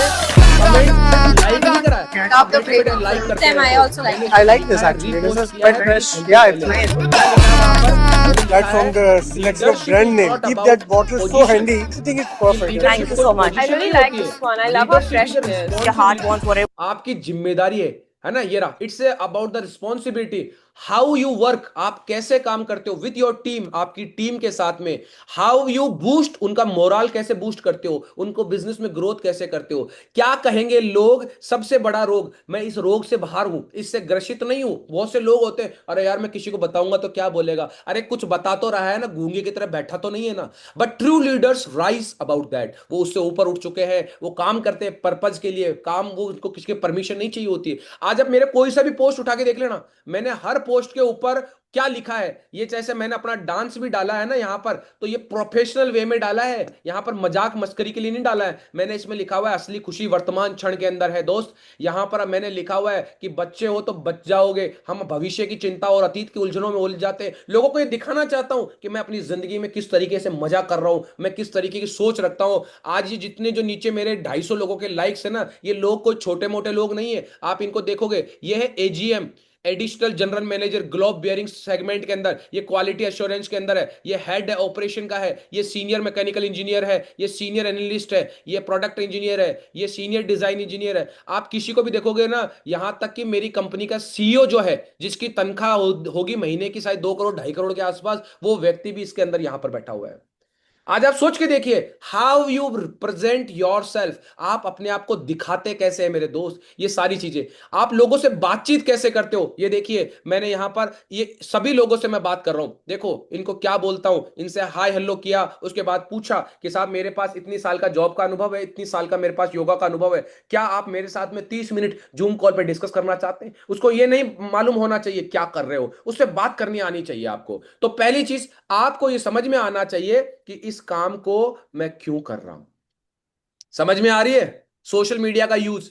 कमेंट लाइक नहीं करा है। Love the बैठे बैठे flavor. लाइक करते Same, I रहते हो। also like मैंने it. I like this लिखा है, actually. This repost is किया quite है fresh. 20 Yeah, घंटे it's पहले। nice. क्या लिखा है वहाँ पर? मैंने लिखा That है, from the Lexus leadership brand is name. not Keep about that bottle so position. handy. I think it's perfect. Leadership Thank you कोई so much. position I really नहीं like होती है। this one. I love her Leadership is a freshness. Your heart responsibility. wants whatever. आपकी जिम्मेदारी है ना? ये रहा, it's about the responsibility. How you work, आप कैसे काम करते हो विद योर टीम, आपकी टीम के साथ में। हाउ यू बूस्ट, उनका मोरल कैसे बूस्ट करते हो, उनको बिजनेस में ग्रोथ कैसे करते हो। क्या कहेंगे लोग? सबसे बड़ा रोग, मैं इस रोग से बाहर हूं, इससे ग्रसित नहीं हूं। बहुत से लोग होते हैं, अरे यार मैं किसी को बताऊंगा तो क्या बोलेगा। अरे कुछ बता तो रहा है ना, गूंगे की तरह बैठा तो नहीं है ना। But true leaders rise about that, वो उससे ऊपर उठ चुके हैं, वो काम करते हैं पर्पज के लिए काम, वो उनको किसी की परमिशन नहीं चाहिए होती। आज अब मेरे कोई सा भी पोस्ट उठा के देख लेना, मैंने हर पोस्ट के ऊपर क्या लिखा है। ये जैसे मैंने अपना डांस भी डाला है ना यहाँ पर, तो ये प्रोफेशनल वे में डाला है, यहाँ पर मजाक मस्करी के लिए नहीं डाला है। मैंने इसमें लिखा हुआ है असली खुशी वर्तमान क्षण के अंदर है दोस्त। यहाँ पर मैंने लिखा हुआ है कि बच्चे हो तो बच जाओगे, हम भविष्य की चिंता और अतीत की उलझनों में उलझ जाते हैं। लोगों को ये दिखाना चाहता हूं कि मैं अपनी जिंदगी में किस तरीके से मजा कर रहा हूं, मैं किस तरीके की सोच रखता हूं। आज ये जितने जो नीचे मेरे 250 लोगों के लाइक्स है ना, ये लोग कोई छोटे मोटे लोग नहीं है। आप इनको देखोगे, ये है AGM, additional general manager globe bearing segment के अंदर, ये क्वालिटी एश्योरेंस के अंदर है, ये हेड ऑपरेशन का है, ये सीनियर मैकेनिकल इंजीनियर है, ये सीनियर एनालिस्ट है, ये प्रोडक्ट इंजीनियर है, ये सीनियर डिजाइन इंजीनियर है। आप किसी को भी देखोगे ना, यहां तक कि मेरी कंपनी का सीईओ जो है, जिसकी तनख्वाह होगी महीने की शायद 2 करोड़ 2.5 करोड़ के आसपास, वो व्यक्ति भी इसके अंदर यहां पर बैठा हुआ है। आज आप सोच के देखिए, how you present your self, आप अपने आप को दिखाते कैसे हैं मेरे दोस्त, ये सारी चीजें। आप लोगों से बातचीत कैसे करते हो, ये देखिए। मैंने यहां पर ये सभी लोगों से मैं बात कर रहा हूं, देखो इनको क्या बोलता हूं, इनसे हाय हेलो किया, उसके बाद पूछा कि साहब मेरे पास इतनी साल का जॉब का अनुभव है, इतनी साल का मेरे पास योगा का अनुभव है, क्या आप मेरे साथ में 30 मिनट जूम कॉल पे डिस्कस करना चाहते हैं। उसको ये नहीं मालूम होना चाहिए क्या कर रहे हो, उससे बात करनी आनी चाहिए आपको। तो पहली चीज, आपको ये समझ में आना चाहिए कि इस काम को मैं क्यों कर रहा हूं। समझ में आ रही है? सोशल मीडिया का यूज,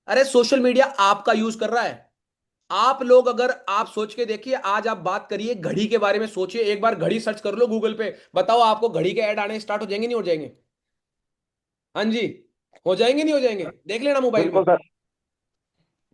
अरे सोशल मीडिया आपका यूज कर रहा है। आप लोग, अगर आप सोच के देखिए, आज आप बात करिए घड़ी के बारे में, सोचिए एक बार, घड़ी सर्च कर लो गूगल पे, बताओ आपको घड़ी के ऐड आने स्टार्ट हो जाएंगे नहीं हो जाएंगे? हाँ जी, हो जाएंगे नहीं हो जाएंगे? देख लेना मोबाइल में। बिल्कुल सर।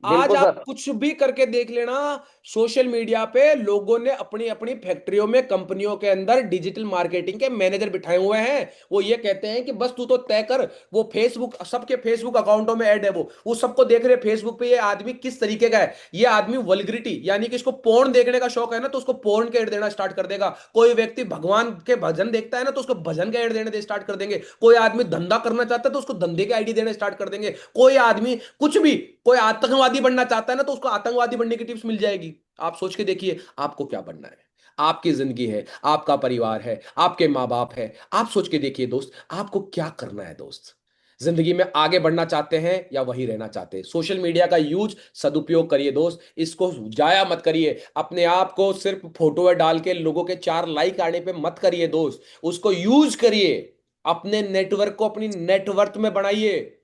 आज बिल्कुल आप सर। कुछ भी करके देख लेना, सोशल मीडिया पे लोगों ने अपनी अपनी फैक्ट्रियों में, कंपनियों के अंदर डिजिटल मार्केटिंग के मैनेजर बिठाए हुए हैं। वो ये कहते हैं कि बस तू तो तय कर, वो फेसबुक, सबके फेसबुक अकाउंटों में ऐड है, वो सबको देख रहे फेसबुक पे ये आदमी किस तरीके का है। ये आदमी वल्गरिटी, यानी कि इसको पोर्न देखने का शौक है ना, तो उसको पोर्न के ऐड देना स्टार्ट कर देगा। कोई व्यक्ति भगवान के भजन देखता है ना, तो उसको भजन के ऐड देने दे स्टार्ट कर देंगे। कोई आदमी धंधा करना चाहता है तो उसको धंधे के आईडी देने स्टार्ट कर देंगे। कोई आदमी कुछ भी, कोई आतंकवादी बनना चाहता है ना, तो उसको आतंकवादी बनने की टिप्स मिल जाएगी। आप सोच के देखिए, आपको क्या बनना है। आपकी जिंदगी है, आपका परिवार है, आपके माँ बाप है। आप सोच के देखिए दोस्त, आपको क्या करना है दोस्त। जिंदगी में आगे बढ़ना चाहते हैं या वही रहना चाहते हैं? सोशल मीडिया का यूज सदुपयोग करिए दोस्त, इसको जाया मत करिए। अपने आप को सिर्फ फोटो डाल के लोगों के 4 लाइक आने पे मत करिए दोस्त, उसको यूज करिए। अपने नेटवर्क को अपनी नेटवर्थ में बढ़ाइए।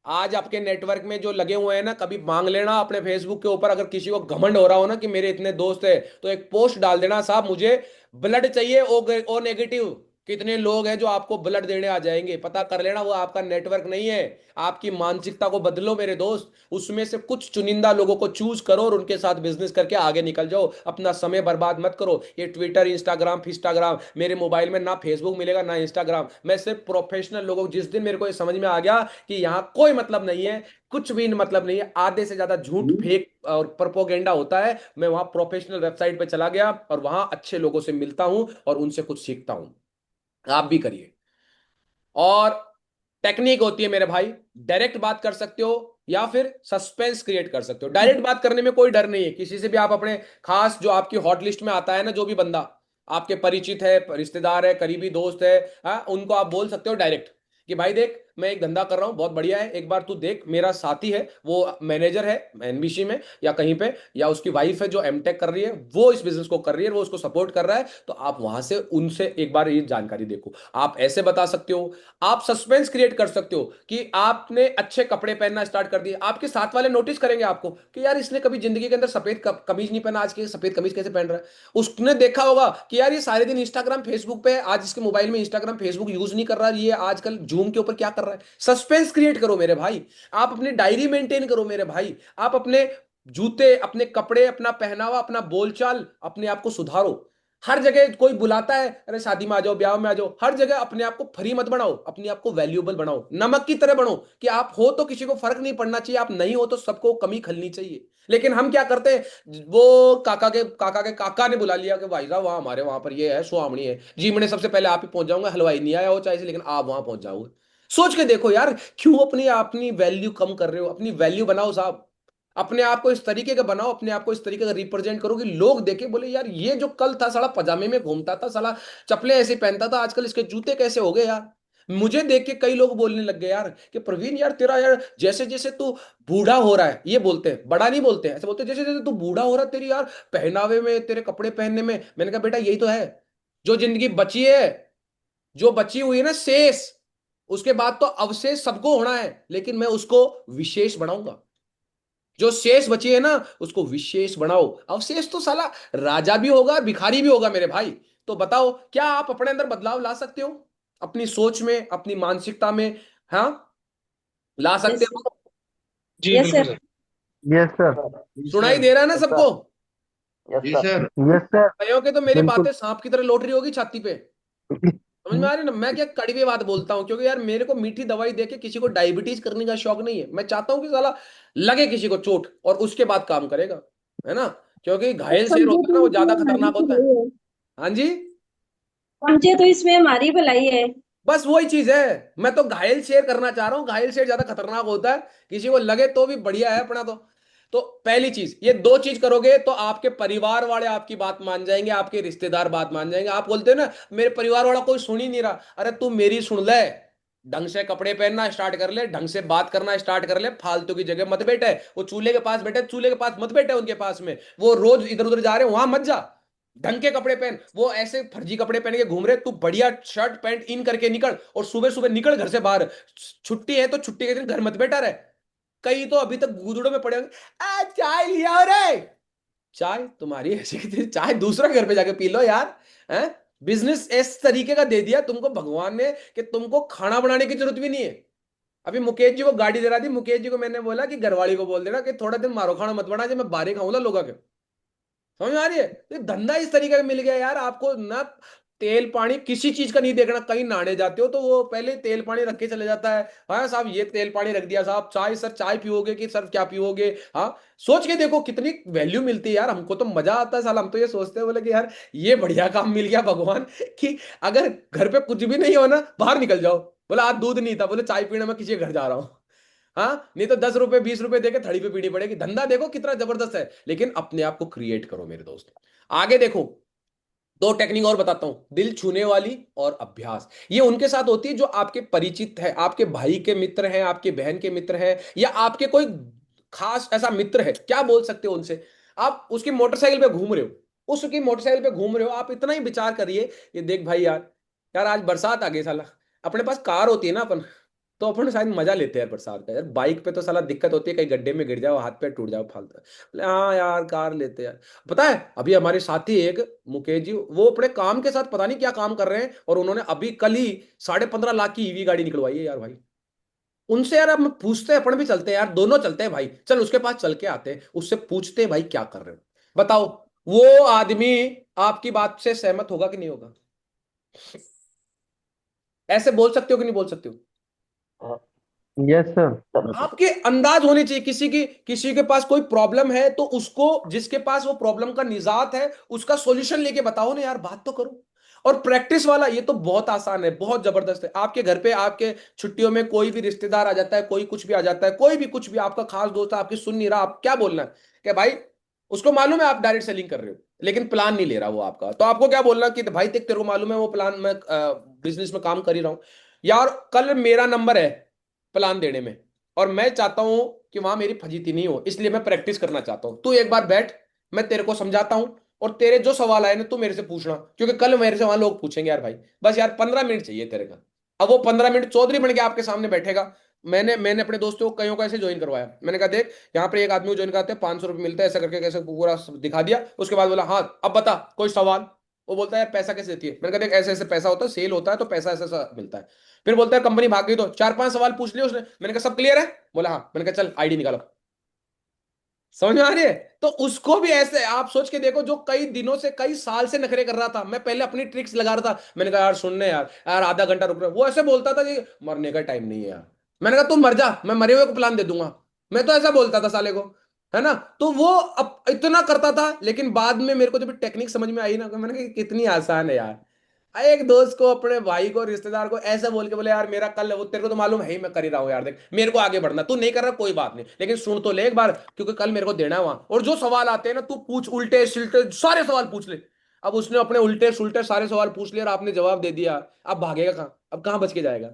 आज आपके नेटवर्क में जो लगे हुए हैं ना, कभी मांग लेना अपने फेसबुक के ऊपर, अगर किसी को घमंड हो रहा हो ना कि मेरे इतने दोस्त है, तो एक पोस्ट डाल देना, साहब मुझे ब्लड चाहिए ओ नेगेटिव। कितने लोग हैं जो आपको ब्लड देने आ जाएंगे, पता कर लेना, वो आपका नेटवर्क नहीं है। आपकी मानसिकता को बदलो मेरे दोस्त, उसमें से कुछ चुनिंदा लोगों को चूज करो और उनके साथ बिजनेस करके आगे निकल जाओ। अपना समय बर्बाद मत करो। ये ट्विटर, इंस्टाग्राम, फिस्टाग्राम, मेरे मोबाइल में ना फेसबुक मिलेगा ना इंस्टाग्राम। मैं सिर्फ प्रोफेशनल लोगों, जिस दिन मेरे को ये समझ में आ गया कि यहाँ कोई मतलब नहीं है, कुछ भी मतलब नहीं है, आधे से ज्यादा झूठ, फेक और प्रोपोगेंडा होता है, मैं वहां प्रोफेशनल वेबसाइट पे चला गया और वहां अच्छे लोगों से मिलता हूं और उनसे कुछ सीखता हूं। आप भी करिए। और टेक्निक होती है मेरे भाई, डायरेक्ट बात कर सकते हो या फिर सस्पेंस क्रिएट कर सकते हो। डायरेक्ट बात करने में कोई डर नहीं है किसी से भी। आप अपने खास, जो आपकी हॉट लिस्ट में आता है ना, जो भी बंदा आपके परिचित है, रिश्तेदार है, करीबी दोस्त है, हाँ, उनको आप बोल सकते हो डायरेक्ट कि भाई देख, मैं एक धंधा कर रहा हूँ, बहुत बढ़िया है, एक बार तू देख, मेरा साथी है, वो मैनेजर है एनबीसी में या कहीं पे, या उसकी वाइफ है जो एमटेक कर रही है, वो इस बिजनेस को कर रही है, वो उसको सपोर्ट कर रहा है, तो आप वहां से उनसे एक बार ये जानकारी देखो। आप ऐसे बता सकते हो, आप सस्पेंस क्रिएट कर सकते हो कि आपने अच्छे कपड़े पहनना स्टार्ट कर दिए, आपके साथ वाले नोटिस करेंगे आपको कि यार इसने कभी जिंदगी के अंदर सफेद कमीज नहीं पहना, आज के सफेद कमीज कैसे पहन रहा है। उसने देखा होगा कि यार ये सारे दिन इंस्टाग्राम फेसबुक पे है, आज इसके मोबाइल में इंस्टाग्राम फेसबुक यूज नहीं कर रहा, ये आजकल जूम के ऊपर क्या कर रहा है। सस्पेंस क्रिएट करो मेरे भाई। आप अपनी डायरी मेंटेन करो मेरे भाई। आप अपने जूते, अपने कपड़े, अपना पहनावा, अपना बोलचाल, अपने आप को सुधारो। हर जगह कोई बुलाता है, अरे शादी में आ जाओ, ब्याह में आ जाओ, हर जगह अपने आप को फ्री मत बनाओ, अपने आप को वैल्यूएबल बनाओ, नमक की तरह बनो कि आप हो तो किसी को फर्क नहीं पड़ना चाहिए, आप नहीं हो तो सबको कमी खलनी चाहिए। लेकिन हम क्या करते हैं, वो काका के काका ने बुला लिया कि भाई साहब वहां हमारे वहां पर ये है, सुहामणी है जी, मैंने सबसे पहले आप ही पहुंच जाऊंगा, हलवाई नहीं आया हो चाहे से, लेकिन आप वहां पहुंच जाओगे। सोच के देखो यार, क्यों अपनी अपनी वैल्यू कम कर रहे हो? अपनी वैल्यू बनाओ साहब। अपने आप को इस तरीके का बनाओ, अपने आप को इस तरीके का रिप्रेजेंट करो कि लोग देखे, बोले यार ये जो कल था साला पजामे में घूमता था, साला चप्पलें ऐसे पहनता था, आजकल इसके जूते कैसे हो गए यार। मुझे देख के कई लोग बोलने लग गए यार कि प्रवीण यार तेरा यार जैसे जैसे तू बूढ़ा हो रहा है, ये बोलते हैं, बड़ा नहीं बोलते हैं, ऐसे बोलते हैं जैसे जैसे तू बूढ़ा हो रहा है, तेरी यार पहनावे में, तेरे कपड़े पहनने में। मैंने कहा बेटा यही तो है, जो जिंदगी बची है, जो बची हुई है ना शेष, उसके बाद तो अवशेष सबको होना है, लेकिन मैं उसको विशेष बनाऊंगा। जो शेष बची है ना, उसको विशेष बनाओ। अवशेष तो साला राजा भी होगा और भिखारी भी होगा मेरे भाई। तो बताओ, क्या आप अपने अंदर बदलाव ला सकते हो? अपनी सोच में, अपनी मानसिकता में, हाँ, ला सकते Yes. हो? जी Yes, बिल्कुल sir. सर। Yes sir. सुनाई दे रहा है ना यस सबको? Sir. Yes sir. Yes sir. कईयों के तो मेरी बिल्कुल। बातें सांप की तरह लौट रही होगी छाती पे। समझ में आ रही है ना? मैं क्या कड़वी बात बोलता हूँ, क्योंकि यार मेरे को मीठी दवाई देके किसी को डायबिटीज करने का शौक नहीं है। मैं चाहता हूँ कि साला लगे किसी को चोट और उसके बाद काम करेगा, है ना? क्योंकि घायल शेर होता है ना, वो ज्यादा खतरनाक होता है। हाँ जी, समझे तो इसमें हमारी भलाई है। बस वही चीज है, मैं तो घायल शेर करना चाह रहा हूँ। घायल शेर ज्यादा खतरनाक होता है, किसी को लगे तो भी बढ़िया है अपना। तो पहली चीज, ये दो चीज करोगे तो आपके परिवार वाले आपकी बात मान जाएंगे, आपके रिश्तेदार बात मान जाएंगे। आप बोलते हो ना मेरे परिवार वाला कोई सुन ही नहीं रहा, अरे तू मेरी सुन ले। ढंग से कपड़े पहनना स्टार्ट कर ले, ढंग से बात करना स्टार्ट कर ले, फालतू की जगह मत बैठे। वो चूल्हे के पास बैठे, चूल्हे के पास मत बैठे उनके पास में, वो रोज इधर उधर जा रहे हैं वहां मत जा। ढंग के कपड़े पहन, वो ऐसे फर्जी कपड़े पहन के घूम रहे, तू बढ़िया शर्ट पैंट इन करके निकल, और सुबह सुबह निकल घर से बाहर। छुट्टी है तो छुट्टी के दिन घर मत बैठा रहे। कई तो अभी तक गुदड़ों में पड़े होंगे, चाय लिया रे। चाय तुम्हारी ऐसी की थी, चाय दूसरा घर पे जाके पी लो यार। हैं? बिजनेस इस तरीके का दे दिया तुमको भगवान ने कि तुमको खाना बनाने की जरूरत भी नहीं है। अभी मुकेश जी को गाड़ी दे रहा थी, मुकेश जी को मैंने बोला कि घरवाली को बोल देना कि थोड़ा दिन मारो खाना मत बना, जब मैं बाहर खाऊंगा लोगों के। समझ में आ रही है? तो ये धंधा इस तरीके का मिल गया यार आपको ना। तेल पानी किसी चीज का नहीं देखना, कहीं नहाने जाते हो तो वो पहले तेल पानी रख के चले जाता है, हाँ साहब ये तेल पानी रख दिया साहब, चाय सर चाय पियोगे कि सर क्या पियोगे। हाँ, सोच के देखो कितनी वैल्यू मिलती है यार, हमको तो मजा आता है साल। हम तो ये सोचते हैं बोले कि यार ये बढ़िया काम मिल गया भगवान, कि अगर घर पे कुछ भी नहीं हो ना बाहर निकल जाओ। बोला आज दूध नहीं था, बोले चाय पीने मैं किसी के घर जा रहा हूँ। हाँ, नहीं तो 10 रुपए 20 रुपए देके थड़ी पे पीनी पड़ेगी। धंधा देखो कितना जबरदस्त है, लेकिन अपने आप को क्रिएट करो मेरे दोस्त। आगे देखो, दो टेक्निक और बताता हूं, दिल छूने वाली और अभ्यास। ये उनके साथ होती है जो आपके परिचित है, आपके भाई के मित्र हैं, आपके बहन के मित्र हैं, या आपके कोई खास ऐसा मित्र है, क्या बोल सकते हो उनसे। आप उसकी मोटरसाइकिल पे घूम रहे हो, उसकी मोटरसाइकिल पे घूम रहे हो, आप इतना ही विचार करिए, ये देख भाई यार, यार आज बरसात आ गई साला। अपने पास कार होती है ना अपन, तो अपन शायद मजा लेते हैं यार बरसात का। यार बाइक पे तो साला दिक्कत होती है, कहीं गड्ढे में गिर जाओ, हाथ पैर टूट जाओ फालतू। बोले हाँ यार कार लेते हैं यार। पता है अभी हमारे साथी एक मुकेश जी, वो अपने काम के साथ पता नहीं क्या काम कर रहे हैं, और उन्होंने अभी कल ही 15.5 लाख की ईवी गाड़ी निकलवाई है यार भाई। उनसे यार अब पूछते हैं, अपन भी चलते हैं यार, दोनों चलते हैं भाई, चल उसके पास चल के आते हैं, उससे पूछते हैं भाई क्या कर रहे हो, बताओ। वो आदमी आपकी बात से सहमत होगा कि नहीं होगा? ऐसे बोल सकते हो कि नहीं बोल सकते हो? Yes sir. आपके अंदाज होने चाहिए, किसी के पास कोई प्रॉब्लम है तो उसको, जिसके पास वो प्रॉब्लम का निजात है उसका सॉल्यूशन लेके बताओ ना यार, बात तो करो। और प्रैक्टिस वाला ये तो बहुत आसान है, बहुत जबरदस्त है। आपके घर पे आपके छुट्टियों में कोई भी रिश्तेदार आ जाता है, कोई कुछ भी आ जाता है, कोई भी कुछ भी, आपका खास दोस्त है आपकी सुन नहीं रहा, आप क्या बोलना है कि भाई, उसको मालूम है आप डायरेक्ट सेलिंग कर रहे हो लेकिन प्लान नहीं ले रहा वो आपका, तो आपको क्या बोलना कि भाई तेरे को मालूम है वो प्लान, मैं बिजनेस में काम कर ही रहा हूं यार, कल मेरा नंबर है प्लान देने में, और मैं चाहता हूं कि वहां मेरी फजीती नहीं हो, इसलिए मैं प्रैक्टिस करना चाहता हूं। तू एक बार बैठ, मैं तेरे को समझाता हूं, और तेरे जो सवाल आए ना तू मेरे से पूछना, क्योंकि कल मेरे से वहां लोग पूछेंगे यार भाई। बस यार 15 मिनट चाहिए तेरे का। अब वो 15 मिनट चौधरी बन के आपके सामने बैठेगा। मैंने अपने दोस्तों को कईयों को ऐसे ज्वाइन करवाया, मैंने कहा देख यहाँ पे एक आदमी को ज्वाइन कराते हैं, 500 रुपये मिलता है, ऐसा करके कैसे पूरा दिखा दिया। उसके बाद बोला हाँ अब बता कोई सवाल। वो बोलता है यार पैसा कैसे देती है, मैंने कहा देख ऐसे ऐसे पैसा होता है, सेल होता है तो पैसा ऐसा ऐसा मिलता है। फिर बोलता है कंपनी भाग गई, तो 4-5 सवाल पूछ लिए उसने, मैंने कहा सब क्लियर है, बोला हाँ, मैंने कहा चल आईडी निकालो। समझ में आ रही है? तो उसको भी ऐसे आप सोच के देखो, जो कई दिनों से कई साल से नखरे कर रहा था, मैं पहले अपनी ट्रिक्स लगा रहा था, मैंने कहा यार सुनने यार, यार आधा घंटा रुक रहा, वो ऐसे बोलता था कि मरने का टाइम नहीं है यार। मैंने कहा तुम मर जा, मैं मरे हुए को प्लान दे दूंगा। मैं तो ऐसा बोलता था साले को, है ना। तो वो अब इतना करता था, लेकिन बाद में मेरे को जब टेक्निक समझ में आई ना, मैंने कहा कितनी आसान है यार। एक दोस्त को, अपने भाई को, रिश्तेदार को ऐसा बोल के बोले यार मेरा कल, वो तेरे को तो मालूम है ही मैं कर ही रहा हूँ यार, देख मेरे को आगे बढ़ना, तू नहीं कर रहा कोई बात नहीं, लेकिन सुन तो ले एक बार, क्योंकि कल मेरे को देना है वहां, और जो सवाल आते हैं ना तू पूछ, उल्टे सिल्टे सारे सवाल पूछ ले। अब उसने अपने उल्टे सुल्टे सारे सवाल पूछ लिए और आपने जवाब दे दिया, अब भागेगा कहाँ, अब कहाँ बच के जाएगा।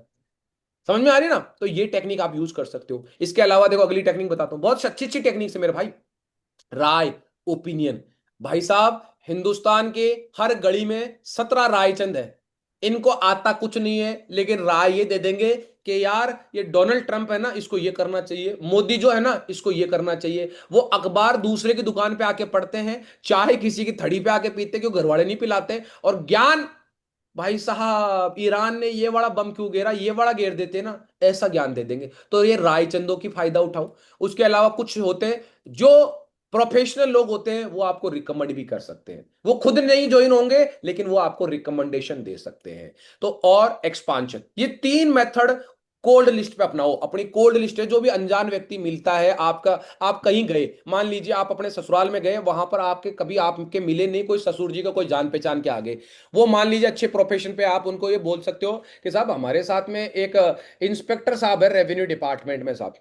समझ में आ रही है ना? तो ये टेक्निक आप यूज कर सकते हो। इसके अलावा देखो अगली टेक्निक बताता हूँ, बहुत अच्छी अच्छी टेक्निक है मेरे भाई। राय, ओपिनियन। भाई साहब हिंदुस्तान के हर गली में 17 रायचंद है, इनको आता कुछ नहीं है, लेकिन राय ये दे देंगे कि यार ये डोनाल्ड ट्रंप है ना, इसको ये करना चाहिए, मोदी जो है ना इसको ये करना चाहिए। वो अखबार दूसरे की दुकान पे आके पढ़ते हैं, चाहे किसी की थड़ी पे आके पीते, क्यों घर वाले नहीं पिलाते। और ज्ञान, भाई साहब ईरान ने ये वाला बम क्यों गिरा, ये वाला गिर देते ना, ऐसा ज्ञान दे देंगे। तो ये रायचंदों की फायदा उठाओ। उसके अलावा कुछ होते हैं जो प्रोफेशनल लोग होते हैं, वो आपको रिकमेंड भी कर सकते हैं, वो खुद नहीं ज्वाइन होंगे लेकिन वो आपको रिकमेंडेशन दे सकते हैं। तो और एक्सपांशन, ये तीन मेथड कोल्ड लिस्ट पे अपनाओ। अपनी कोल्ड लिस्ट है, जो भी अनजान व्यक्ति मिलता है आपका, आप कहीं गए, मान लीजिए आप अपने ससुराल में गए, वहां पर आपके कभी आपके मिले नहीं कोई ससुर जी का कोई जान पहचान के आगे, वो मान लीजिए अच्छे प्रोफेशन पे, आप उनको ये बोल सकते हो कि साहब हमारे साथ में एक इंस्पेक्टर साहब है रेवेन्यू डिपार्टमेंट में साहब,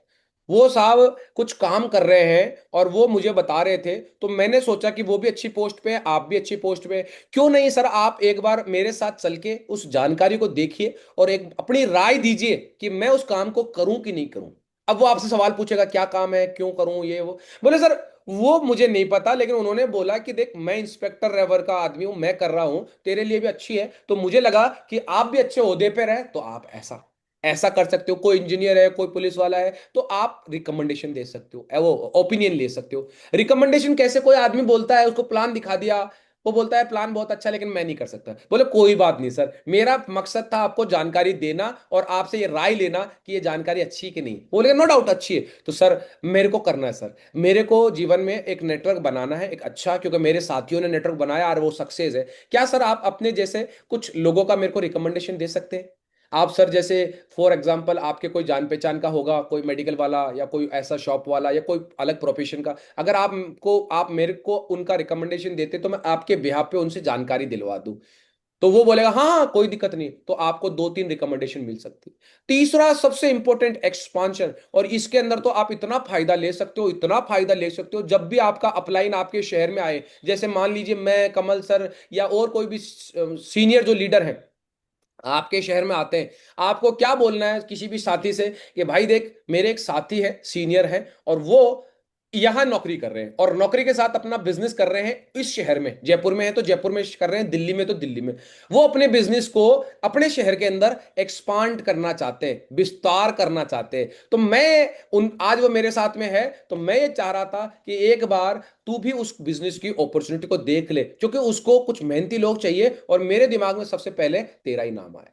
वो साहब कुछ काम कर रहे हैं और वो मुझे बता रहे थे, तो मैंने सोचा कि वो भी अच्छी पोस्ट पे है, आप भी अच्छी पोस्ट पे है, क्यों नहीं सर आप एक बार मेरे साथ चल के उस जानकारी को देखिए और एक अपनी राय दीजिए कि मैं उस काम को करूं कि नहीं करूं। अब वो आपसे सवाल पूछेगा क्या काम है, क्यों करूं, ये वो, बोले सर वो मुझे नहीं पता, लेकिन उन्होंने बोला कि देख मैं इंस्पेक्टर रेवर का आदमी हूं, मैं कर रहा हूं, तेरे लिए भी अच्छी है, तो मुझे लगा कि आप भी अच्छे ओहदे पे रहे तो आप ऐसा ऐसा कर सकते हो, कोई इंजीनियर है, कोई पुलिस वाला है, तो आप रिकमेंडेशन दे सकते हो, वो ओपिनियन ले सकते हो। रिकमेंडेशन कैसे, कोई आदमी बोलता है, उसको प्लान दिखा दिया, वो बोलता है प्लान बहुत अच्छा लेकिन मैं नहीं कर सकता, बोले कोई बात नहीं सर, मेरा मकसद था आपको जानकारी देना और आपसे ये राय लेना कि ये जानकारी अच्छी कि नहीं, बोले नो डाउट अच्छी है, तो सर मेरे को करना है सर, मेरे को जीवन में एक नेटवर्क बनाना है एक अच्छा, क्योंकि मेरे साथियों ने नेटवर्क बनाया और वो सक्सेस है, क्या सर आप अपने जैसे कुछ लोगों का मेरे को रिकमेंडेशन दे सकते हैं? आप सर जैसे फॉर एग्जांपल आपके कोई जान पहचान का होगा, कोई मेडिकल वाला या कोई ऐसा शॉप वाला या कोई अलग प्रोफेशन का, अगर आप मेरे को उनका रिकमेंडेशन देते तो मैं आपके बिहाफ पे उनसे जानकारी दिलवा दूं, तो वो बोलेगा हाँ हाँ कोई दिक्कत नहीं, तो आपको 2-3 रिकमेंडेशन मिल सकती है। तीसरा सबसे इंपॉर्टेंट एक्सपांशन, और इसके अंदर तो आप इतना फायदा ले सकते हो, इतना फायदा ले सकते हो, जब भी आपका अपलाइन आपके शहर में आए, जैसे मान लीजिए मैं, कमल सर या और कोई भी सीनियर जो लीडर है आपके शहर में आते हैं, आपको क्या बोलना है किसी भी साथी से कि भाई देख मेरे एक साथी है, सीनियर है, और वो यहां नौकरी कर रहे हैं और नौकरी के साथ अपना बिजनेस कर रहे हैं इस शहर में, जयपुर में है तो जयपुर में कर रहे हैं, दिल्ली में तो दिल्ली में, वो अपने बिजनेस को अपने शहर के अंदर एक्सपांड करना चाहते हैं, विस्तार करना चाहते हैं, तो मैं उन आज वो मेरे साथ में है, तो मैं ये चाह रहा था कि एक बार तू भी उस बिजनेस की अपॉर्चुनिटी को देख ले, क्योंकि उसको कुछ मेहनती लोग चाहिए और मेरे दिमाग में सबसे पहले तेरा ही नाम आया।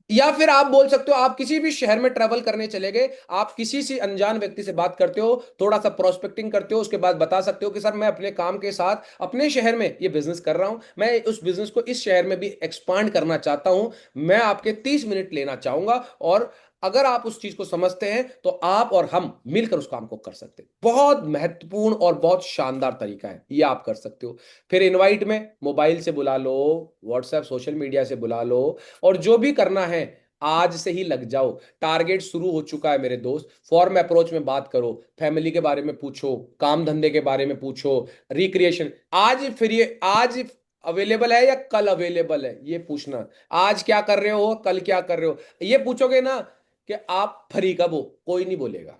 या फिर आप बोल सकते हो, आप किसी भी शहर में ट्रेवल करने चले गए, आप किसी से अनजान व्यक्ति से बात करते हो, थोड़ा सा प्रोस्पेक्टिंग करते हो, उसके बाद बता सकते हो कि सर मैं अपने काम के साथ अपने शहर में ये बिजनेस कर रहा हूं, मैं उस बिजनेस को इस शहर में भी एक्सपांड करना चाहता हूं, मैं आपके 30 मिनट लेना चाहूंगा, और अगर आप उस चीज को समझते हैं तो आप और हम मिलकर उस काम को कर सकते हैं। बहुत महत्वपूर्ण और बहुत शानदार तरीका है, ये आप कर सकते हो। फिर इनवाइट में मोबाइल से बुला लो, व्हाट्सएप सोशल मीडिया से बुला लो, और जो भी करना है आज से ही लग जाओ। टारगेट शुरू हो चुका है मेरे दोस्त, फॉर्म अप्रोच में बात करो, फैमिली के बारे में पूछो, काम धंधे के बारे में पूछो, रिक्रिएशन आज, फिर ये आज अवेलेबल है या कल अवेलेबल है ये पूछना, आज क्या कर रहे हो, कल क्या कर रहे हो, ये पूछोगे ना कि आप फ्री कब हो, कोई नहीं बोलेगा।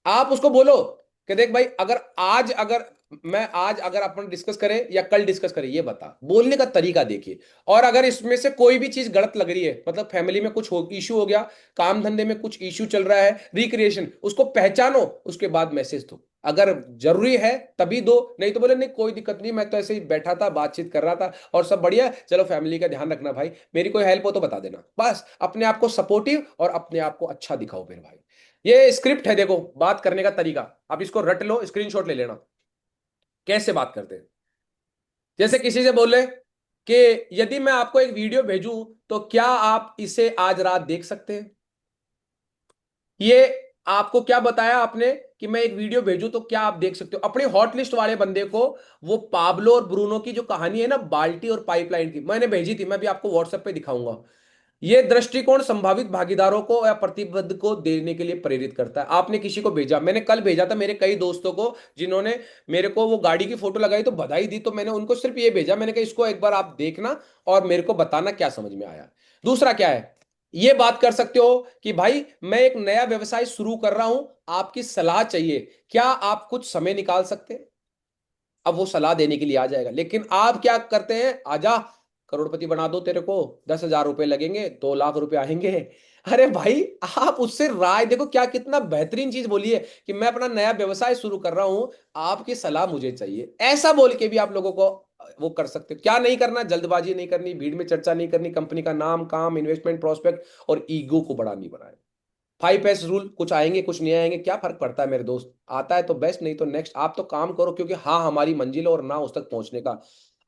आप उसको बोलो कि देख भाई, अगर अपन डिस्कस करें या कल डिस्कस करें, ये बता, बोलने का तरीका देखिए। और अगर इसमें से कोई भी चीज गलत लग रही है, मतलब फैमिली में कुछ इशू हो गया, काम धंधे में कुछ इशू चल रहा है, रिक्रिएशन, उसको पहचानो, उसके बाद मैसेज दो, अगर जरूरी है तभी दो, नहीं तो बोले नहीं कोई दिक्कत नहीं, मैं तो ऐसे ही बैठा था, बातचीत कर रहा था और सब बढ़िया, चलो फैमिली का ध्यान रखना भाई, मेरी कोई हेल्प हो तो बता देना, बस अपने आप को सपोर्टिव और अपने आप को अच्छा दिखाओ मेरे भाई। ये स्क्रिप्ट है, देखो बात करने का तरीका, आप इसको रट लो, स्क्रीनशॉट ले लेना, कैसे बात करते हैं। जैसे किसी से बोले कि यदि मैं आपको एक वीडियो भेजूं तो क्या आप इसे आज रात देख सकते हैं, ये आपको क्या बताया आपने कि मैं एक वीडियो भेजूं तो क्या आप देख सकते हो, अपने हॉट लिस्ट वाले बंदे को, वो पाब्लो और ब्रूनो की जो कहानी है ना बाल्टी और पाइपलाइन की, मैंने भेजी थी, मैं भी आपको व्हाट्सएप पे दिखाऊंगा। ये दृष्टिकोण संभावित भागीदारों को या प्रतिबद्ध को देने के लिए प्रेरित करता है। आपने किसी को भेजा, मैंने कल भेजा था मेरे कई दोस्तों को, जिन्होंने मेरे को वो गाड़ी की फोटो लगाई तो बधाई दी, तो मैंने उनको सिर्फ ये भेजा, मैंने कहा इसको एक बार आप देखना और मेरे को बताना क्या समझ में आया। दूसरा क्या है, ये बात कर सकते हो कि भाई मैं एक नया व्यवसाय शुरू कर रहा हूं, आपकी सलाह चाहिए, क्या आप कुछ समय निकाल सकते हैं? अब वो सलाह देने के लिए आ जाएगा, लेकिन आप क्या करते हैं, आजा करोड़पति बना दो तेरे को, 10,000 रुपए लगेंगे, 2 लाख रुपए आएंगे। अरे भाई आप उससे राय देखो, क्या कितना बेहतरीन चीज बोली है कि मैं अपना नया व्यवसाय शुरू कर रहा हूं, आपकी सलाह मुझे चाहिए, ऐसा बोल के भी आप लोगों को वो कर सकते हो। क्या नहीं करना, जल्दबाजी नहीं करनी, भीड़ में चर्चा नहीं करनी, कंपनी का नाम, काम, इन्वेस्टमेंट, प्रोस्पेक्ट और ईगो को बड़ा नहीं बनाए। 5S रूल, कुछ आएंगे कुछ नहीं आएंगे, क्या फर्क पड़ता है मेरे दोस्त, आता है तो बेस्ट, नहीं तो नेक्स्ट, आप तो काम करो, क्योंकि हाँ हमारी मंजिल और ना उस तक पहुंचने का।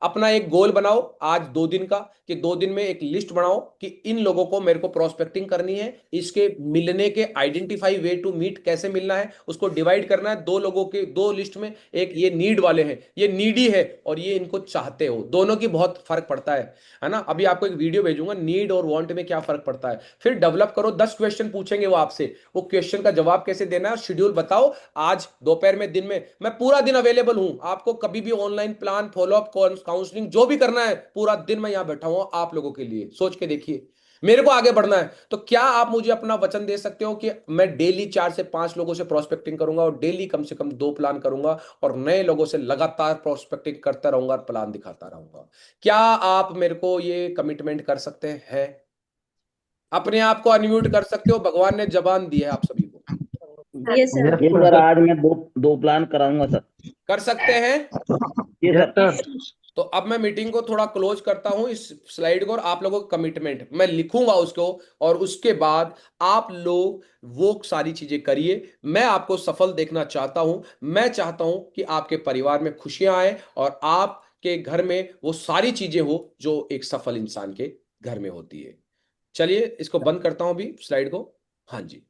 अपना एक गोल बनाओ आज 2 दिन का, कि 2 दिन में एक लिस्ट बनाओ कि इन लोगों को मेरे को प्रोस्पेक्टिंग करनी है, इसके मिलने के आइडेंटिफाई वे टू मीट, कैसे मिलना है उसको डिवाइड करना है 2 लोगों के 2 लिस्ट में। एक ये नीड वाले हैं, ये नीडी है, और ये इनको चाहते हो, दोनों की बहुत फर्क पड़ता है ना। अभी आपको एक वीडियो भेजूंगा नीड और वांट में क्या फर्क पड़ता है। फिर डेवलप करो, 10 क्वेश्चन पूछेंगे वो आपसे, वो क्वेश्चन का जवाब कैसे देना है, शेड्यूल बताओ। आज दोपहर में, दिन में मैं पूरा दिन अवेलेबल हूं, आपको कभी भी ऑनलाइन प्लान, फॉलोअप, काउंसलिंग जो भी करना है, पूरा दिन मैं यहां बैठा हूं आप लोगों के लिए। सोच के देखिए, मेरे को आगे बढ़ना है तो क्या आप मुझे अपना वचन दे सकते हो कि मैं डेली 4 से 5 लोगों से प्रोस्पेक्टिंग करूंगा और डेली कम से कम 2 प्लान करूंगा और नए लोगों से लगातार प्रोस्पेक्टिंग करता रहूंगा और प्लान दिखाता रहूंगा? क्या आप मेरे को ये कमिटमेंट कर सकते हैं? अपने आप को अनम्यूट कर सकते हो, भगवान ने जबान दी है आप सभी को। Yes sir. यस ये सर सर। आज मैं दो प्लान कराऊंगा सर। कर सकते हैं? ये यस सर। सर। तो अब मैं मीटिंग को थोड़ा क्लोज करता हूं, इस स्लाइड को, और आप लोगों का कमिटमेंट मैं लिखूंगा उसको, और उसके बाद आप लोग वो सारी चीजें करिए। मैं आपको सफल देखना चाहता हूं। मैं चाहता हूं कि आपके परिवार में खुशियां आए और आपके घर में वो सारी चीजें हो जो एक सफल इंसान के घर में होती है। चलिए इसको बंद करता हूं अभी, स्लाइड को। हाँ जी।